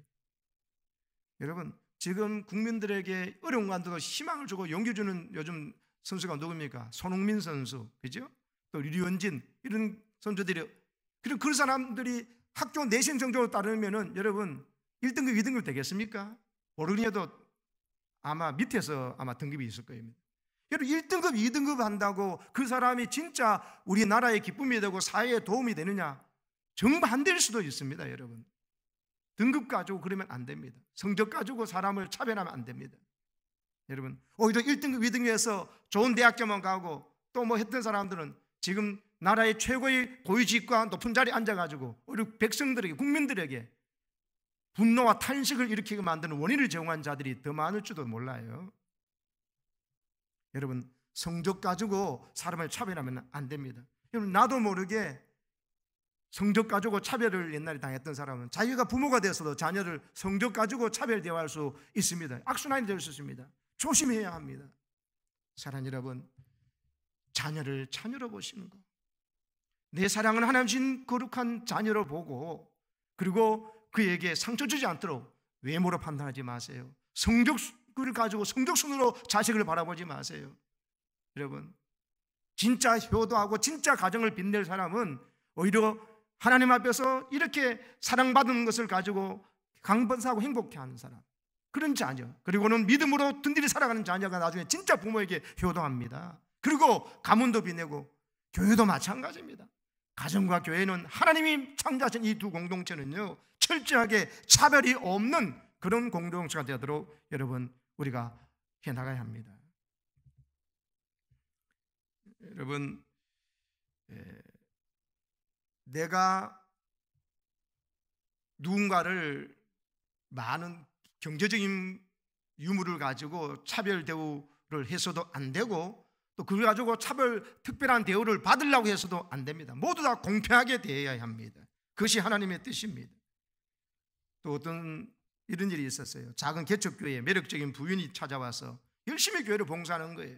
여러분 지금 국민들에게 어려운 가운데도 희망을 주고 용기 주는 요즘 선수가 누굽니까? 손흥민 선수, 그죠? 또 류현진 이런 선수들이, 그리고 그 사람들이 학교 내신 성적으로 따르면은 여러분 1등급 2등급 되겠습니까? 모르겠어도 아마 밑에서 아마 등급이 있을 거예요. 여러분 1등급 2등급 한다고 그 사람이 진짜 우리나라의 기쁨이 되고 사회에 도움이 되느냐? 정반대일 수도 있습니다. 여러분 등급 가지고 그러면 안 됩니다. 성적 가지고 사람을 차별하면 안 됩니다. 여러분 오히려 1등급 2등급에서 좋은 대학교만 가고 또 뭐 했던 사람들은 지금 나라의 최고의 고위직과 높은 자리에 앉아가지고 우리 백성들에게 국민들에게 분노와 탄식을 일으키게 만드는 원인을 제공한 자들이 더 많을 줄도 몰라요. 여러분 성적 가지고 사람을 차별하면 안 됩니다. 여러분 나도 모르게 성적 가지고 차별을 옛날에 당했던 사람은 자기가 부모가 되어서도 자녀를 성적 가지고 차별 대화할 수 있습니다. 악순환이 될 수 있습니다. 조심해야 합니다. 사랑하는 여러분, 자녀를 자녀로 보시는 것, 내 사랑은 하나님 주신 거룩한 자녀로 보고, 그리고 그에게 상처 주지 않도록 외모로 판단하지 마세요. 성적을 가지고 성적순으로 자식을 바라보지 마세요. 여러분 진짜 효도하고 진짜 가정을 빛낼 사람은 오히려 하나님 앞에서 이렇게 사랑받은 것을 가지고 감사하고 행복해하는 사람, 그런 자녀, 그리고는 믿음으로 든든히 살아가는 자녀가 나중에 진짜 부모에게 효도합니다. 그리고 가문도 빛내고 교회도 마찬가지입니다. 가정과 교회는 하나님이 창조하신 이 두 공동체는요 철저하게 차별이 없는 그런 공동체가 되도록 여러분 우리가 해나가야 합니다. 여러분 내가 누군가를 많은 경제적인 유무를 가지고 차별 대우를 해서도 안 되고, 또 그걸 가지고 특별한 대우를 받으려고 해서도 안 됩니다. 모두 다 공평하게 대해야 합니다. 그것이 하나님의 뜻입니다. 또 어떤 이런 일이 있었어요. 작은 개척교회에 매력적인 부인이 찾아와서 열심히 교회를 봉사하는 거예요.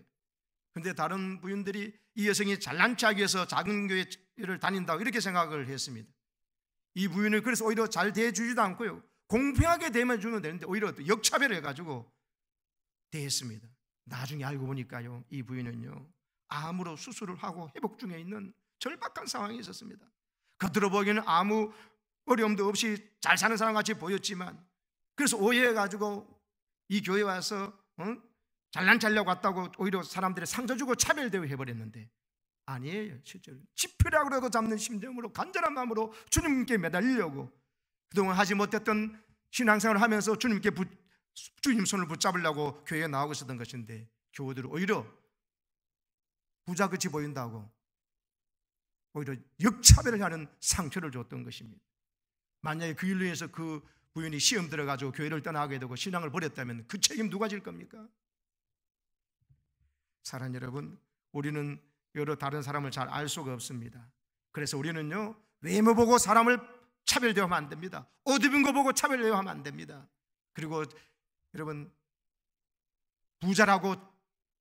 그런데 다른 부인들이 이 여성이 잘난 척하기 위해서 작은 교회를 다닌다고 이렇게 생각을 했습니다. 이 부인을 그래서 오히려 잘 대해주지도 않고요, 공평하게 대해주면 되는데 오히려 역차별을 해가지고 대했습니다. 나중에 알고 보니까요, 이 부인은요, 암으로 수술을 하고 회복 중에 있는 절박한 상황이 있었습니다. 겉으로 보기에는 아무 어려움도 없이 잘 사는 사람 같이 보였지만, 그래서 오해해가지고 이 교회에 와서 잘난 척하려고 왔다고 오히려 사람들이 상처 주고 차별대우 해버렸는데, 아니에요. 실제로 지푸라기라도 잡는 심정으로 간절한 마음으로 주님께 매달리려고 그동안 하지 못했던 신앙생활을 하면서 주님 손을 붙잡으려고 교회에 나오고 있었던 것인데, 교우들은 오히려 부자같이 보인다고 오히려 역차별을 하는 상처를 줬던 것입니다. 만약에 그 일로 해서 그 부인이 시험 들어가지고 교회를 떠나게 되고 신앙을 버렸다면 그 책임 누가 질 겁니까? 사랑하는 여러분, 우리는 여러 다른 사람을 잘 알 수가 없습니다. 그래서 우리는요, 외모 보고 사람을 차별대우하면 안 됩니다. 옷 입은 거 보고 차별대우하면 안 됩니다. 그리고 여러분, 부자라고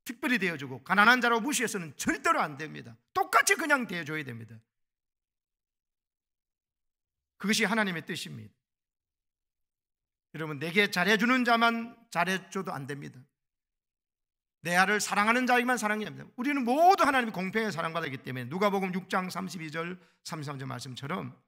특별히 대해주고 가난한 자라고 무시해서는 절대로 안 됩니다. 똑같이 그냥 대해줘야 됩니다. 그것이 하나님의 뜻입니다. 여러분, 내게 잘해주는 자만 잘해줘도 안 됩니다. 내 아를 사랑하는 자에게만 사랑해야 합니다. 우리는 모두 하나님의 공평하게 사랑받았기 때문에 누가복음 6장 32절 33절 말씀처럼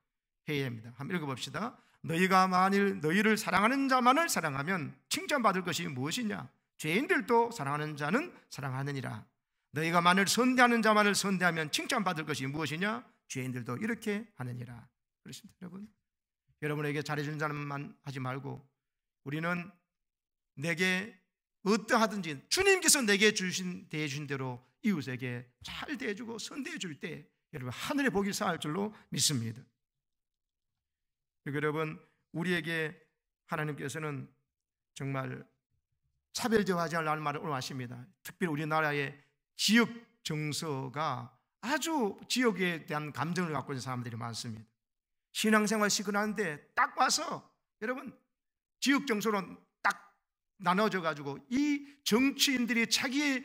해야 합니다. 한번 읽어봅시다. 너희가 만일 너희를 사랑하는 자만을 사랑하면 칭찬받을 것이 무엇이냐? 죄인들도 사랑하는 자는 사랑하느니라. 너희가 만일 선대하는 자만을 선대하면 칭찬받을 것이 무엇이냐? 죄인들도 이렇게 하느니라. 그렇습니다. 여러분에게 잘해주는 사람만 하지 말고 우리는 내게 어떠하든지 주님께서 내게 대해주신 대로 이웃에게 잘 대해주고 선대해 줄 때 여러분 하늘의 복이 쌓일 줄로 믿습니다. 여러분, 우리에게 하나님께서는 정말 차별대우하지 않으라는 말을 오늘 하십니다. 특별히 우리나라의 지역 정서가 아주 지역에 대한 감정을 갖고 있는 사람들이 많습니다. 신앙생활 시큰한데 딱 와서 여러분 지역 정서로 딱 나눠져 가지고 이 정치인들이 자기의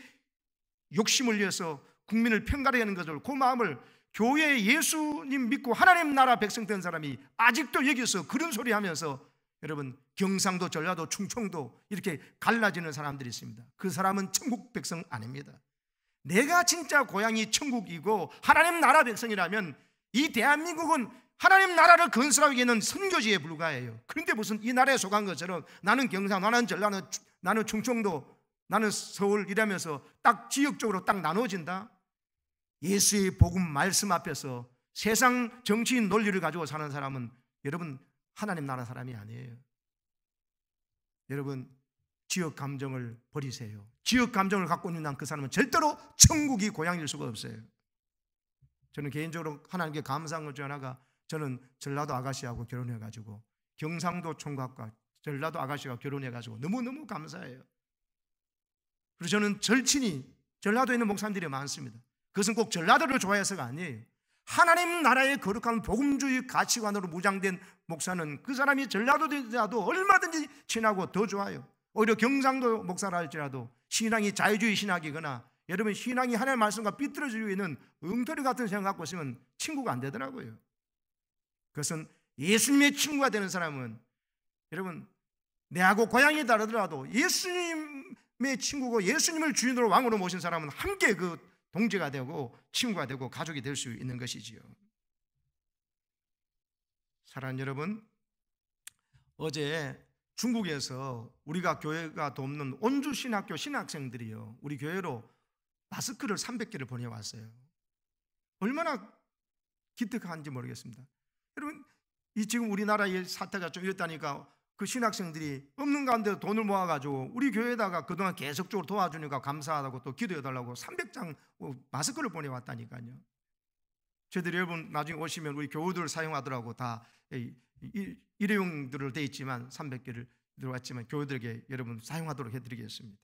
욕심을 위해서 국민을 편가르게 하는 것을, 그 마음을 교회에 예수님 믿고 하나님 나라 백성 된 사람이 아직도 여기서 그런 소리 하면서 여러분 경상도, 전라도, 충청도 이렇게 갈라지는 사람들이 있습니다. 그 사람은 천국 백성 아닙니다. 내가 진짜 고향이 천국이고 하나님 나라 백성이라면 이 대한민국은 하나님 나라를 건설하기 위해서는 선교지에 불과해요. 그런데 무슨 이 나라에 속한 것처럼 나는 경상도, 나는 전라도, 나는 충청도, 나는 서울 이라면서 딱 지역적으로 딱 나눠진다? 예수의 복음 말씀 앞에서 세상 정치인 논리를 가지고 사는 사람은 여러분 하나님 나라 사람이 아니에요. 여러분 지역 감정을 버리세요. 지역 감정을 갖고 있는 그 사람은 절대로 천국이 고향일 수가 없어요. 저는 개인적으로 하나님께 감사한 것 중 하나가, 저는 전라도 아가씨하고 결혼해가지고 경상도 총각과 전라도 아가씨가 결혼해가지고 너무너무 감사해요. 그리고 저는 절친이 전라도에 있는 목사님들이 많습니다. 그것은 꼭 전라도를 좋아해서가 아니에요. 하나님 나라의 거룩한 복음주의 가치관으로 무장된 목사는 그 사람이 전라도라도 얼마든지 친하고 더 좋아요. 오히려 경상도 목사라 할지라도 신앙이 자유주의 신학이거나 여러분 신앙이 하나님의 말씀과 삐뚤어지고 있는 엉터리 같은 생각 갖고 있으면 친구가 안 되더라고요. 그것은 예수님의 친구가 되는 사람은 여러분 내하고 고향이 다르더라도 예수님의 친구고 예수님을 주인으로 왕으로 모신 사람은 함께 그 동지가 되고 친구가 되고 가족이 될 수 있는 것이지요. 사랑하는 여러분, 어제 중국에서 우리가 교회가 돕는 온주신학교 신학생들이요, 우리 교회로 마스크를 300개를 보내왔어요. 얼마나 기특한지 모르겠습니다. 여러분, 이 지금 우리나라의 사태가 좀 이렇다니까 그 신학생들이 없는 가운데 돈을 모아가지고 우리 교회에다가 그동안 계속적으로 도와주니까 감사하다고 또 기도해달라고 300장 마스크를 보내왔다니까요. 저희들이 여러분 나중에 오시면 우리 교우들 사용하더라고. 다 일회용들로 돼 있지만 300개를 들어왔지만 교우들에게 여러분 사용하도록 해드리겠습니다.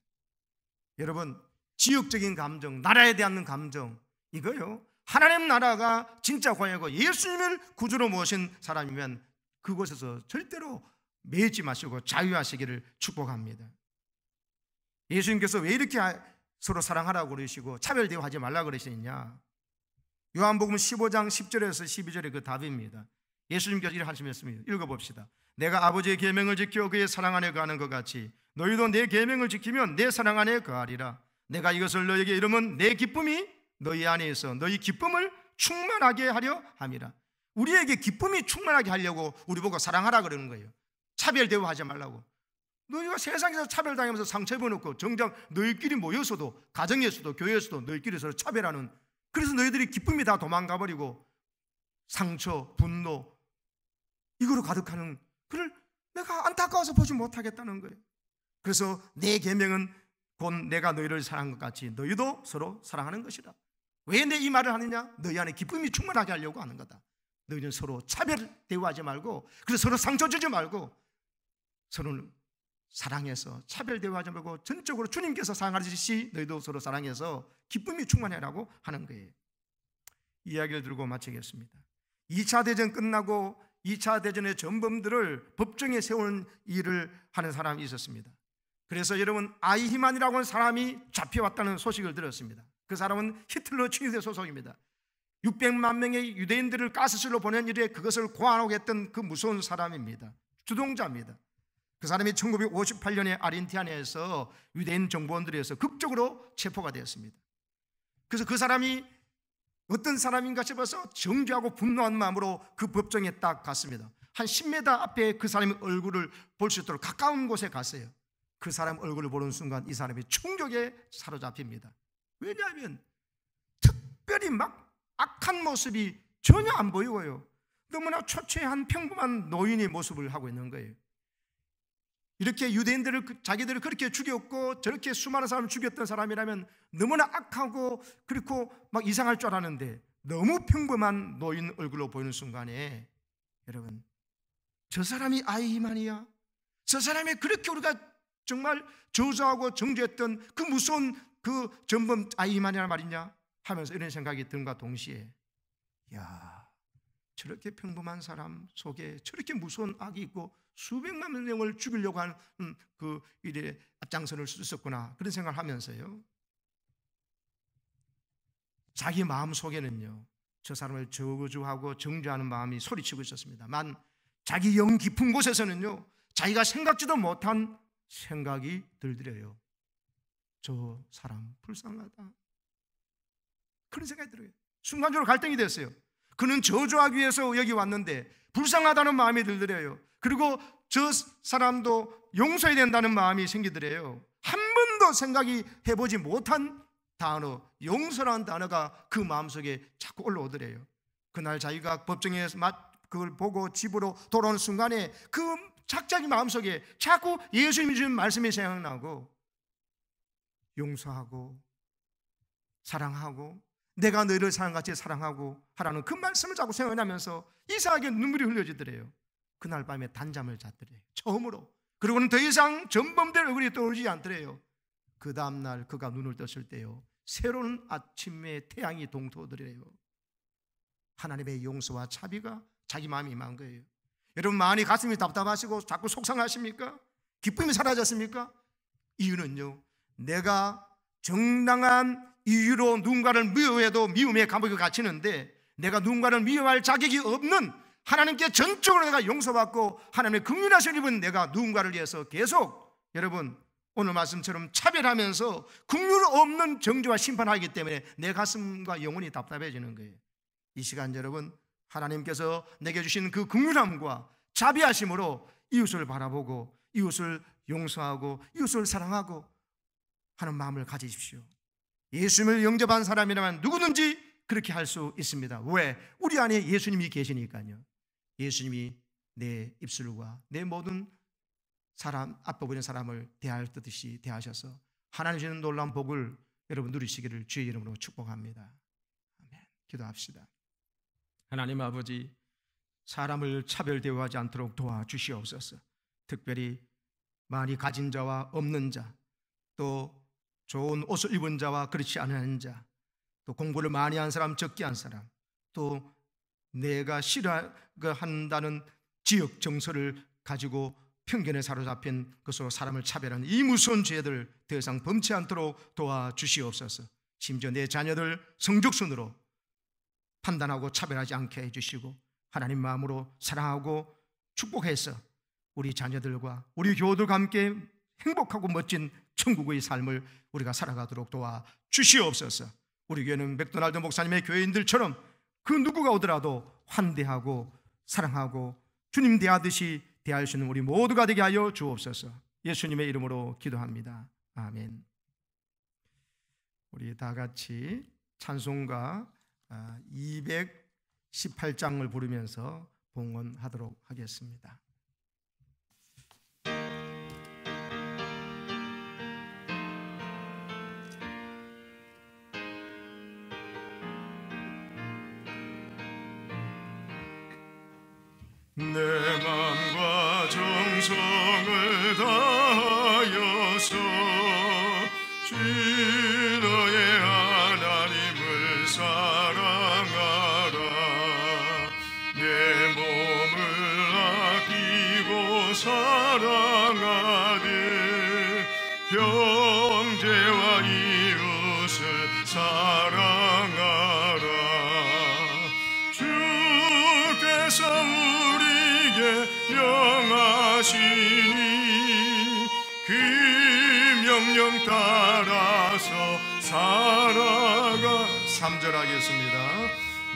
여러분 지역적인 감정, 나라에 대한 감정, 이거요, 하나님 나라가 진짜 과외고 예수님을 구주로 모신 사람이면 그곳에서 절대로 매이지 마시고 자유하시기를 축복합니다. 예수님께서 왜 이렇게 서로 사랑하라고 그러시고 차별 대우하지 말라고 그러시느냐? 요한복음 15장 10절에서 12절의 그 답입니다. 예수님께서 이렇게 하시면서 읽어봅시다. 내가 아버지의 계명을 지켜 그의 사랑 안에 거하는 것 같이 너희도 내 계명을 지키면 내 사랑 안에 거하리라. 내가 이것을 너희에게 이르면 내 기쁨이 너희 안에 있어 너희 기쁨을 충만하게 하려 함이라. 우리에게 기쁨이 충만하게 하려고 우리 보고 사랑하라 그러는 거예요. 차별 대우하지 말라고. 너희가 세상에서 차별당하면서 상처 입어놓고 정작 너희끼리 모여서도, 가정에서도 교회에서도 너희끼리 서로 차별하는, 그래서 너희들이 기쁨이 다 도망가버리고 상처, 분노 이거로 가득하는 그를 내가 안타까워서 보지 못하겠다는 거예요. 그래서 내 계명은 곧 내가 너희를 사랑한 것 같이 너희도 서로 사랑하는 것이다. 왜 내 이 말을 하느냐? 너희 안에 기쁨이 충만하게 하려고 하는 거다. 너희는 서로 차별 대우하지 말고, 그래서 서로 상처 주지 말고 서로는 사랑해서 차별 대우하지 말고 전적으로 주님께서 사랑하듯이 너희도 서로 사랑해서 기쁨이 충만해라고 하는 거예요. 이야기를 들고 마치겠습니다. 2차 대전 끝나고 2차 대전의 전범들을 법정에 세우는 일을 하는 사람이 있었습니다. 그래서 여러분 아이히만이라고 하는 사람이 잡혀왔다는 소식을 들었습니다. 그 사람은 히틀러 친위대 소속입니다. 600만 명의 유대인들을 가스실로 보낸 일에 그것을 고안하고 했던 그 무서운 사람입니다. 주동자입니다. 그 사람이 1958년에 아르헨티나에서 유대인 정보원들에 의해서 극적으로 체포가 되었습니다. 그래서 그 사람이 어떤 사람인가 싶어서 정죄하고 분노한 마음으로 그 법정에 딱 갔습니다. 한 10m 앞에 그 사람의 얼굴을 볼 수 있도록 가까운 곳에 갔어요. 그 사람 얼굴을 보는 순간 이 사람이 충격에 사로잡힙니다. 왜냐하면 특별히 막 악한 모습이 전혀 안 보이고요, 너무나 초췌한 평범한 노인의 모습을 하고 있는 거예요. 이렇게 유대인들을, 자기들을 그렇게 죽였고 저렇게 수많은 사람을 죽였던 사람이라면 너무나 악하고 그리고 막 이상할 줄 알았는데 너무 평범한 노인 얼굴로 보이는 순간에 여러분, 저 사람이 아이히만이야? 저 사람이 그렇게 우리가 정말 저주하고 정죄했던 그 무서운 그 전범 아이히만이란 말이냐 하면서 이런 생각이 든과 동시에, 야, 저렇게 평범한 사람 속에 저렇게 무서운 악이 있고 수백만 명을 죽이려고 하는 그 일에 앞장서를 수 있었구나, 그런 생각을 하면서요, 자기 마음 속에는요 저 사람을 저주하고 정죄하는 마음이 소리치고 있었습니다만 자기 영 깊은 곳에서는요 자기가 생각지도 못한 생각이 들더래요. 저 사람 불쌍하다, 그런 생각이 들어요. 순간적으로 갈등이 됐어요. 그는 저주하기 위해서 여기 왔는데 불쌍하다는 마음이 들더래요. 그리고 저 사람도 용서해야 된다는 마음이 생기더래요. 한 번도 생각이 해보지 못한 단어, 용서라는 단어가 그 마음속에 자꾸 올라오더래요. 그날 자기가 법정에 그걸 보고 집으로 돌아오는 순간에 그 자기 마음속에 자꾸 예수님이 주신 말씀이 생각나고, 용서하고 사랑하고 내가 너희를 사랑같이 사랑하고 하라는 그 말씀을 자꾸 생각나면서 이상하게 눈물이 흘려지더래요. 그날 밤에 단잠을 잤더래요, 처음으로. 그리고는 더 이상 전범들 얼굴이 떠오르지 않더래요. 그 다음날 그가 눈을 떴을 때요 새로운 아침의 태양이 동토더래요. 하나님의 용서와 자비가 자기 마음에 임한 거예요. 여러분 많이 가슴이 답답하시고 자꾸 속상하십니까? 기쁨이 사라졌습니까? 이유는요, 내가 정당한 이유로 누군가를 미워해도 미움의 감옥에 갇히는데 내가 누군가를 미워할 자격이 없는 하나님께 전적으로 내가 용서받고 하나님의 긍휼하신 입은 내가 누군가를 위해서 계속, 여러분 오늘 말씀처럼 차별하면서 긍휼 없는 정죄와 심판하기 때문에 내 가슴과 영혼이 답답해지는 거예요. 이 시간 여러분, 하나님께서 내게 주신 그 긍휼함과 자비하심으로 이웃을 바라보고 이웃을 용서하고 이웃을 사랑하고 하는 마음을 가지십시오. 예수님을 영접한 사람이라면 누구든지 그렇게 할 수 있습니다. 왜? 우리 안에 예수님이 계시니까요. 예수님이 내 입술과 내 모든 사람, 앞에 보이는 사람을 대할 듯이 대하셔서 하나님 주시는 놀라운 복을 여러분 누리시기를 주의 이름으로 축복합니다. 아멘. 기도합시다. 하나님 아버지, 사람을 차별 대우하지 않도록 도와주시옵소서. 특별히 많이 가진 자와 없는 자, 또 좋은 옷을 입은 자와 그렇지 않은 자, 또 공부를 많이 한 사람, 적게 한 사람, 또 내가 싫어한다는 지역 정서를 가지고 편견에 사로잡힌 것으로 사람을 차별하는 이 무서운 죄들 더 이상 범치 않도록 도와주시옵소서. 심지어 내 자녀들 성적순으로 판단하고 차별하지 않게 해주시고 하나님 마음으로 사랑하고 축복해서 우리 자녀들과 우리 교우들과 함께 행복하고 멋진 천국의 삶을 우리가 살아가도록 도와주시옵소서. 우리 교회는 맥도날드 목사님의 교회인들처럼 그 누구가 오더라도 환대하고 사랑하고 주님 대하듯이 대할 수 있는 우리 모두가 되게 하여 주옵소서. 예수님의 이름으로 기도합니다. 아멘. 우리 다 같이 찬송가 218장을 부르면서 봉헌하도록 하겠습니다. 내 맘과 정성을 다하여서 주 너의 하나님을 사랑하라. 내 몸을 아끼고 사랑하듯 형제와 이웃을 사랑하라. 주께서 명하시니 그 명령 따라서 살아가. 3절 하겠습니다.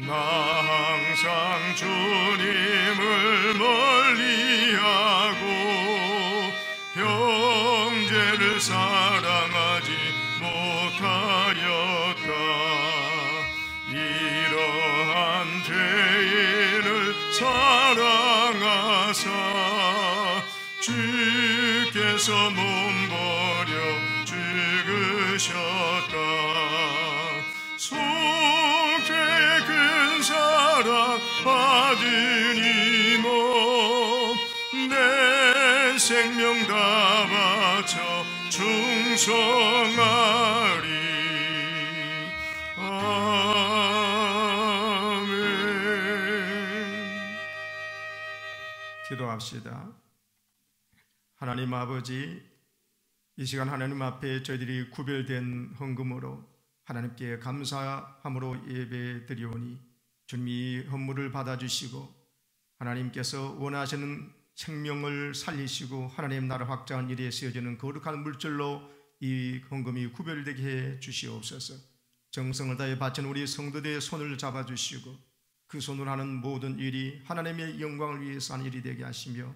나 항상 주님을 멀리하고 형제를 사랑하지 못하였다. 이러한 죄인을 사랑하사 주께서 몸버려 죽으셨다. 속죄의 큰 사랑 받은 이 몸 내 생명 다 바쳐 충성하리. 기도합시다. 하나님 아버지, 이 시간 하나님 앞에 저희들이 구별된 헌금으로 하나님께 감사함으로 예배 드리오니 주님이 헌물을 받아주시고 하나님께서 원하시는 생명을 살리시고 하나님 나라 확장한 일에 쓰여지는 거룩한 물질로 이 헌금이 구별되게 해 주시옵소서. 정성을 다해 바친 우리 성도들의 손을 잡아주시고 그 손으로 하는 모든 일이 하나님의 영광을 위해서 하는 일이 되게 하시며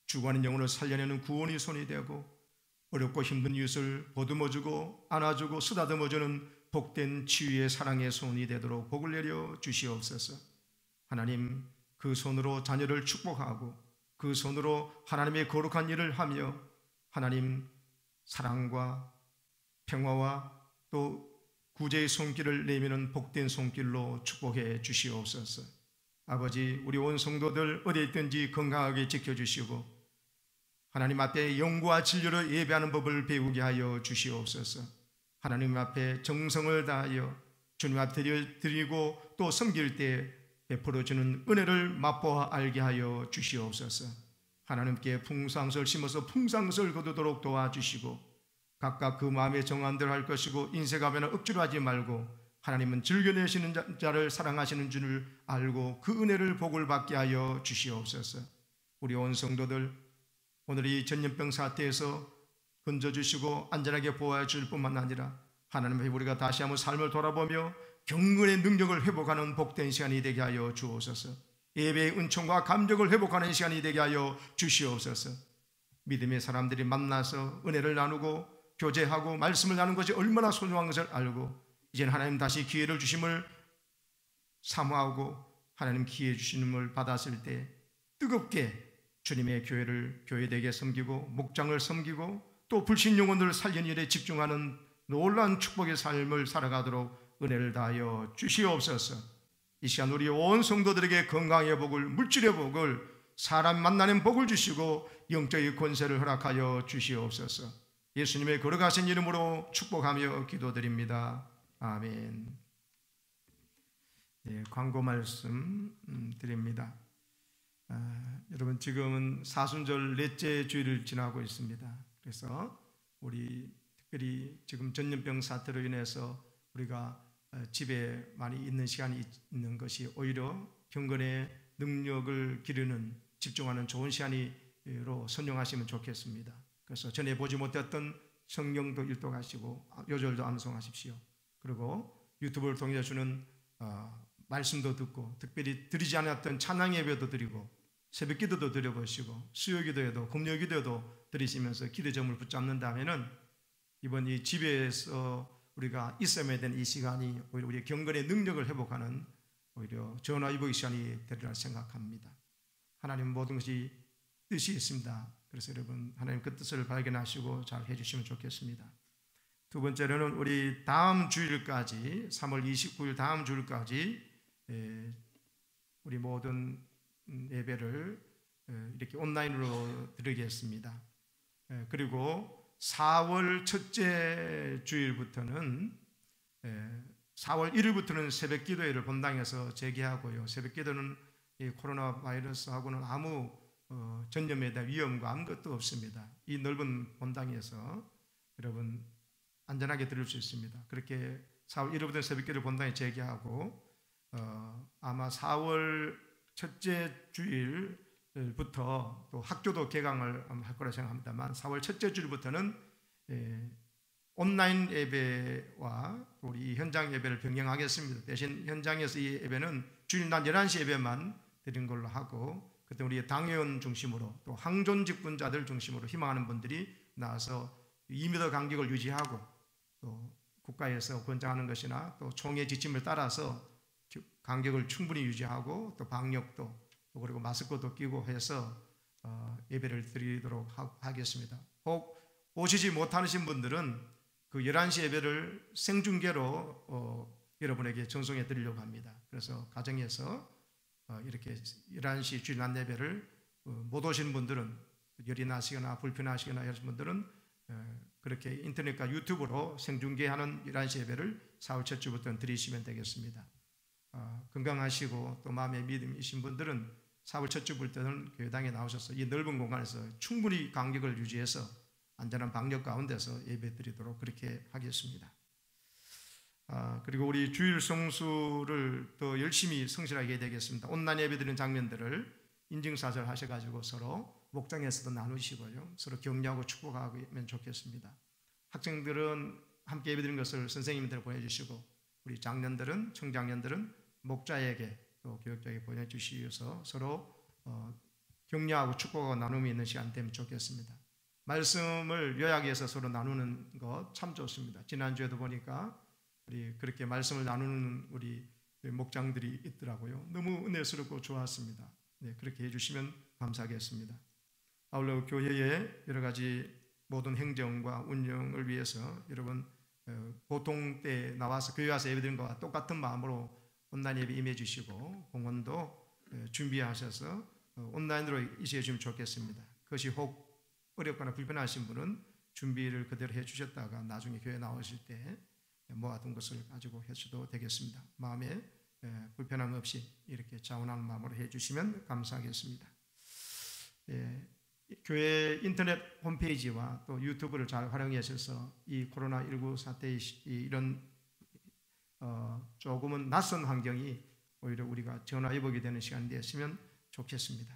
죽어가는 영혼을 살려내는 구원의 손이 되고 어렵고 힘든 이웃을 보듬어주고 안아주고 쓰다듬어주는 복된 치유의 사랑의 손이 되도록 복을 내려 주시옵소서. 하나님, 그 손으로 자녀를 축복하고 그 손으로 하나님의 거룩한 일을 하며 하나님 사랑과 평화와 또 구제의 손길을 내미는 복된 손길로 축복해 주시옵소서. 아버지, 우리 온 성도들 어디에 있든지 건강하게 지켜주시고 하나님 앞에 영과 진리로 예배하는 법을 배우게 하여 주시옵소서. 하나님 앞에 정성을 다하여 주님 앞에 드리고 또 섬길 때 베풀어주는 은혜를 맛보아 알게 하여 주시옵소서. 하나님께 풍성설 심어서 풍성설 거두도록 도와주시고 각각 그 마음에 정한 대로 할 것이고 인색하면 억지로 하지 말고 하나님은 즐겨내시는 자를 사랑하시는 줄을 알고 그 은혜를 복을 받게 하여 주시옵소서. 우리 온 성도들 오늘 이 전염병 사태에서 건져주시고 안전하게 보호해 줄 뿐만 아니라 하나님 앞에 우리가 다시 한번 삶을 돌아보며 경건의 능력을 회복하는 복된 시간이 되게 하여 주옵소서. 예배의 은총과 감격을 회복하는 시간이 되게 하여 주시옵소서. 믿음의 사람들이 만나서 은혜를 나누고 교제하고 말씀을 나누는 것이 얼마나 소중한 것을 알고 이제는 하나님 다시 기회를 주심을 사모하고 하나님 기회 주심을 받았을 때 뜨겁게 주님의 교회를 교회되게 섬기고 목장을 섬기고 또 불신 영혼들을 살리는 일에 집중하는 놀라운 축복의 삶을 살아가도록 은혜를 다하여 주시옵소서. 이 시간 우리 온 성도들에게 건강의 복을, 물질의 복을, 사람 만나는 복을 주시고 영적인 권세를 허락하여 주시옵소서. 예수님의 걸어가신 이름으로 축복하며 기도드립니다. 아멘. 네, 광고 말씀 드립니다. 여러분, 지금은 사순절 넷째 주일을 지나고 있습니다. 그래서 우리 특별히 지금 전염병 사태로 인해서 우리가 집에 많이 있는 시간이 있는 것이 오히려 경건의 능력을 기르는, 집중하는 좋은 시간으로 선용하시면 좋겠습니다. 그래서 전에 보지 못했던 성경도 일독하시고 요절도 암송하십시오. 그리고 유튜브를 통해 주는 말씀도 듣고, 특별히 드리지 않았던 찬양 예배도 드리고, 새벽 기도도 드려보시고, 수요 기도에도, 금요 기도에도 드리시면서 기도 점을 붙잡는다면은 이번 이 집에서 우리가 있어야 되는 이 시간이 오히려 우리의 경건의 능력을 회복하는 오히려 전화위복의 시간이 되리라 생각합니다. 하나님 모든 것이 뜻이 있습니다. 그래서 여러분, 하나님 그 뜻을 발견하시고 잘 해주시면 좋겠습니다. 두 번째로는 우리 다음 주일까지, 3월 29일 다음 주일까지 우리 모든 예배를 이렇게 온라인으로 드리겠습니다. 그리고 4월 첫째 주일부터는 4월 1일부터는 새벽 기도회를 본당에서 재개하고요. 새벽 기도는 이 코로나 바이러스하고는 아무 전염에 대한 위험과 아무것도 없습니다. 이 넓은 본당에서 여러분 안전하게 드릴 수 있습니다. 그렇게 4월 1일부터 새벽 기도를 본당에 재개하고 아마 4월 첫째 주일부터 또 학교도 개강을 할 거라 생각합니다만 4월 첫째 주일부터는 온라인 예배와 우리 현장 예배를 병행하겠습니다. 대신 현장에서 이 예배는 주일 낮 11시 예배만 드린 걸로 하고, 그때 우리 당회원 중심으로 또 항존 직분자들 중심으로 희망하는 분들이 나와서 2m 간격을 유지하고 또 국가에서 권장하는 것이나 또 총회 지침을 따라서 간격을 충분히 유지하고 또 방역도 또 그리고 마스크도 끼고 해서 예배를 드리도록 하겠습니다. 혹 오시지 못하신 분들은 그 11시 예배를 생중계로 여러분에게 전송해 드리려고 합니다. 그래서 가정에서 이렇게 11시 주일 낮 예배를 못 오시는 분들은, 열이 나시거나 불편하시거나 하신 분들은 그렇게 인터넷과 유튜브로 생중계하는 11시 예배를 4월 첫 주부터 드리시면 되겠습니다. 건강하시고 또 마음에 믿음이신 분들은 4월 첫 주부터는 교회당에 나오셔서 이 넓은 공간에서 충분히 간격을 유지해서 안전한 방역 가운데서 예배 드리도록 그렇게 하겠습니다. 그리고 우리 주일 성수를 더 열심히 성실하게 해야 되겠습니다. 온라인 예배 드리는 장면들을 인증사절 하셔가지고 서로 목장에서도 나누시고요, 서로 격려하고 축복하면 좋겠습니다. 학생들은 함께 예배 드리는 것을 선생님들 보내주시고, 우리 장년들은, 청장년들은 목자에게 또 교육자에게 보내주시어서 서로 격려하고 축복하고 나눔이 있는 시간 되면 좋겠습니다. 말씀을 요약해서 서로 나누는 것 참 좋습니다. 지난주에도 보니까 우리 그렇게 말씀을 나누는 우리 목장들이 있더라고요. 너무 은혜스럽고 좋았습니다. 네, 그렇게 해주시면 감사하겠습니다. 아울러 교회의 여러 가지 모든 행정과 운영을 위해서 여러분 보통 때 나와서 교회 와서 예배 드리는 것과 똑같은 마음으로 온라인 예배 임해 주시고, 공헌도 준비하셔서 온라인으로 이시해 주시면 좋겠습니다. 그것이 혹 어렵거나 불편하신 분은 준비를 그대로 해 주셨다가 나중에 교회 나오실 때 모아둔 것을 가지고 해주셔도 되겠습니다. 마음에 불편함 없이 이렇게 자원하는 마음으로 해 주시면 감사하겠습니다. 교회 인터넷 홈페이지와 또 유튜브를 잘 활용하셔서 이 코로나19 사태의 이런 조금은 낯선 환경이 오히려 우리가 전화위복이 되는 시간이 되었으면 좋겠습니다.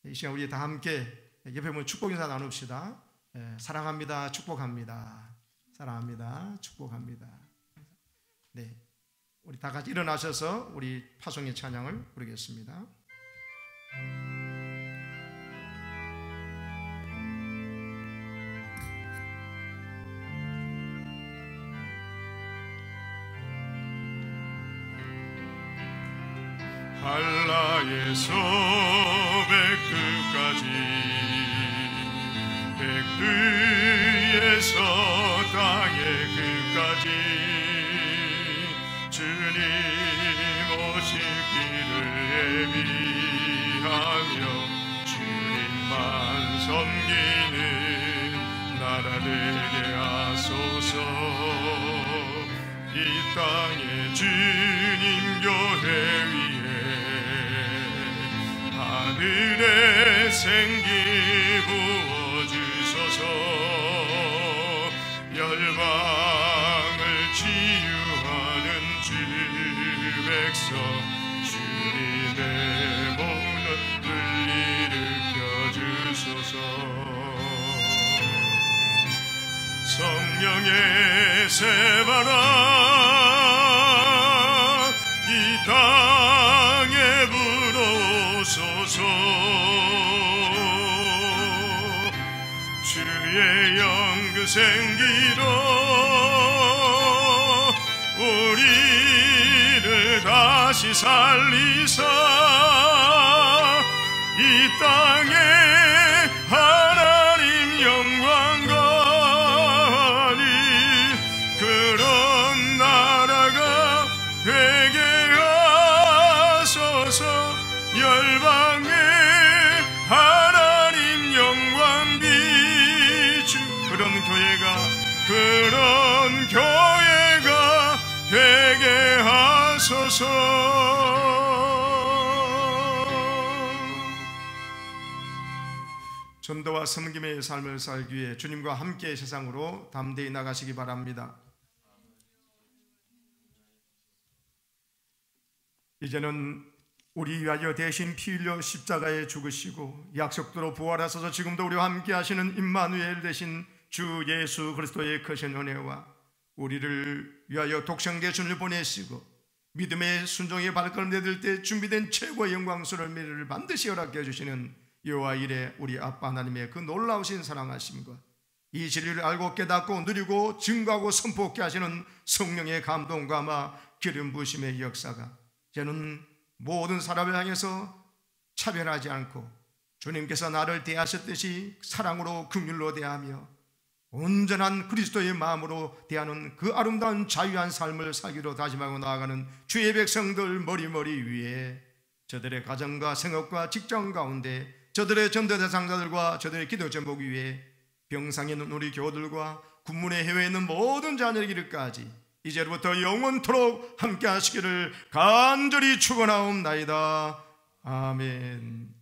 이 시간 우리 다 함께 옆에 보면 축복 인사 나눕시다. 사랑합니다. 축복합니다. 사랑합니다. 축복합니다. 네, 우리 다 같이 일어나셔서 우리 파송의 찬양을 부르겠습니다. 한라에서 백두까지, 백두에서 땅의 끝까지 주님 오실 길을 예비하며 주님만 섬기는 날 나라 되게 하소서. 이 땅의 주님 교회 위에 하늘의 생기 부어주소서. 열방을 치유하는 주 백성 주님의 복을 일으켜 주소서. 성령의 새바람 이 땅에 불어오소서. 주의 영 그 생기로 우리를 다시 살리사 이 땅에 하나님 영광과 그런 나라가 되게 하소서. 열방에 하나님 영광 비추 그런 교회가 되게 하소서. 전도와 섬김의 삶을 살기 위해 주님과 함께 세상으로 담대히 나가시기 바랍니다. 이제는 우리 위하여 대신 피 흘려 십자가에 죽으시고 약속대로 부활하셔서 지금도 우리와 함께 하시는 임마누엘 되신 주 예수 그리스도의 크신 은혜와 우리를 위하여 독생자를 보내시고 믿음의 순종의 발걸음 내딜 때 준비된 최고의 영광스러운 미래를 반드시 허락해 주시는 여호와 이레 우리 아빠 하나님의 그 놀라우신 사랑하심과 이 진리를 알고 깨닫고 누리고 증거하고 선포하게 하시는 성령의 감동과 아마 기름 부으심의 역사가 저는 모든 사람을 향해서 차별하지 않고 주님께서 나를 대하셨듯이 사랑으로 긍휼로 대하며 온전한 그리스도의 마음으로 대하는 그 아름다운 자유한 삶을 살기로 다짐하고 나아가는 주의 백성들 머리머리 위에 저들의 가정과 생업과 직장 가운데 저들의 전도 대상자들과 저들의 기도 제목 위에 병상에 있는 우리 교우들과 군문의 해외에 있는 모든 자녀의 길까지 이제부터 영원토록 함께 하시기를 간절히 축원하옵나이다. 아멘.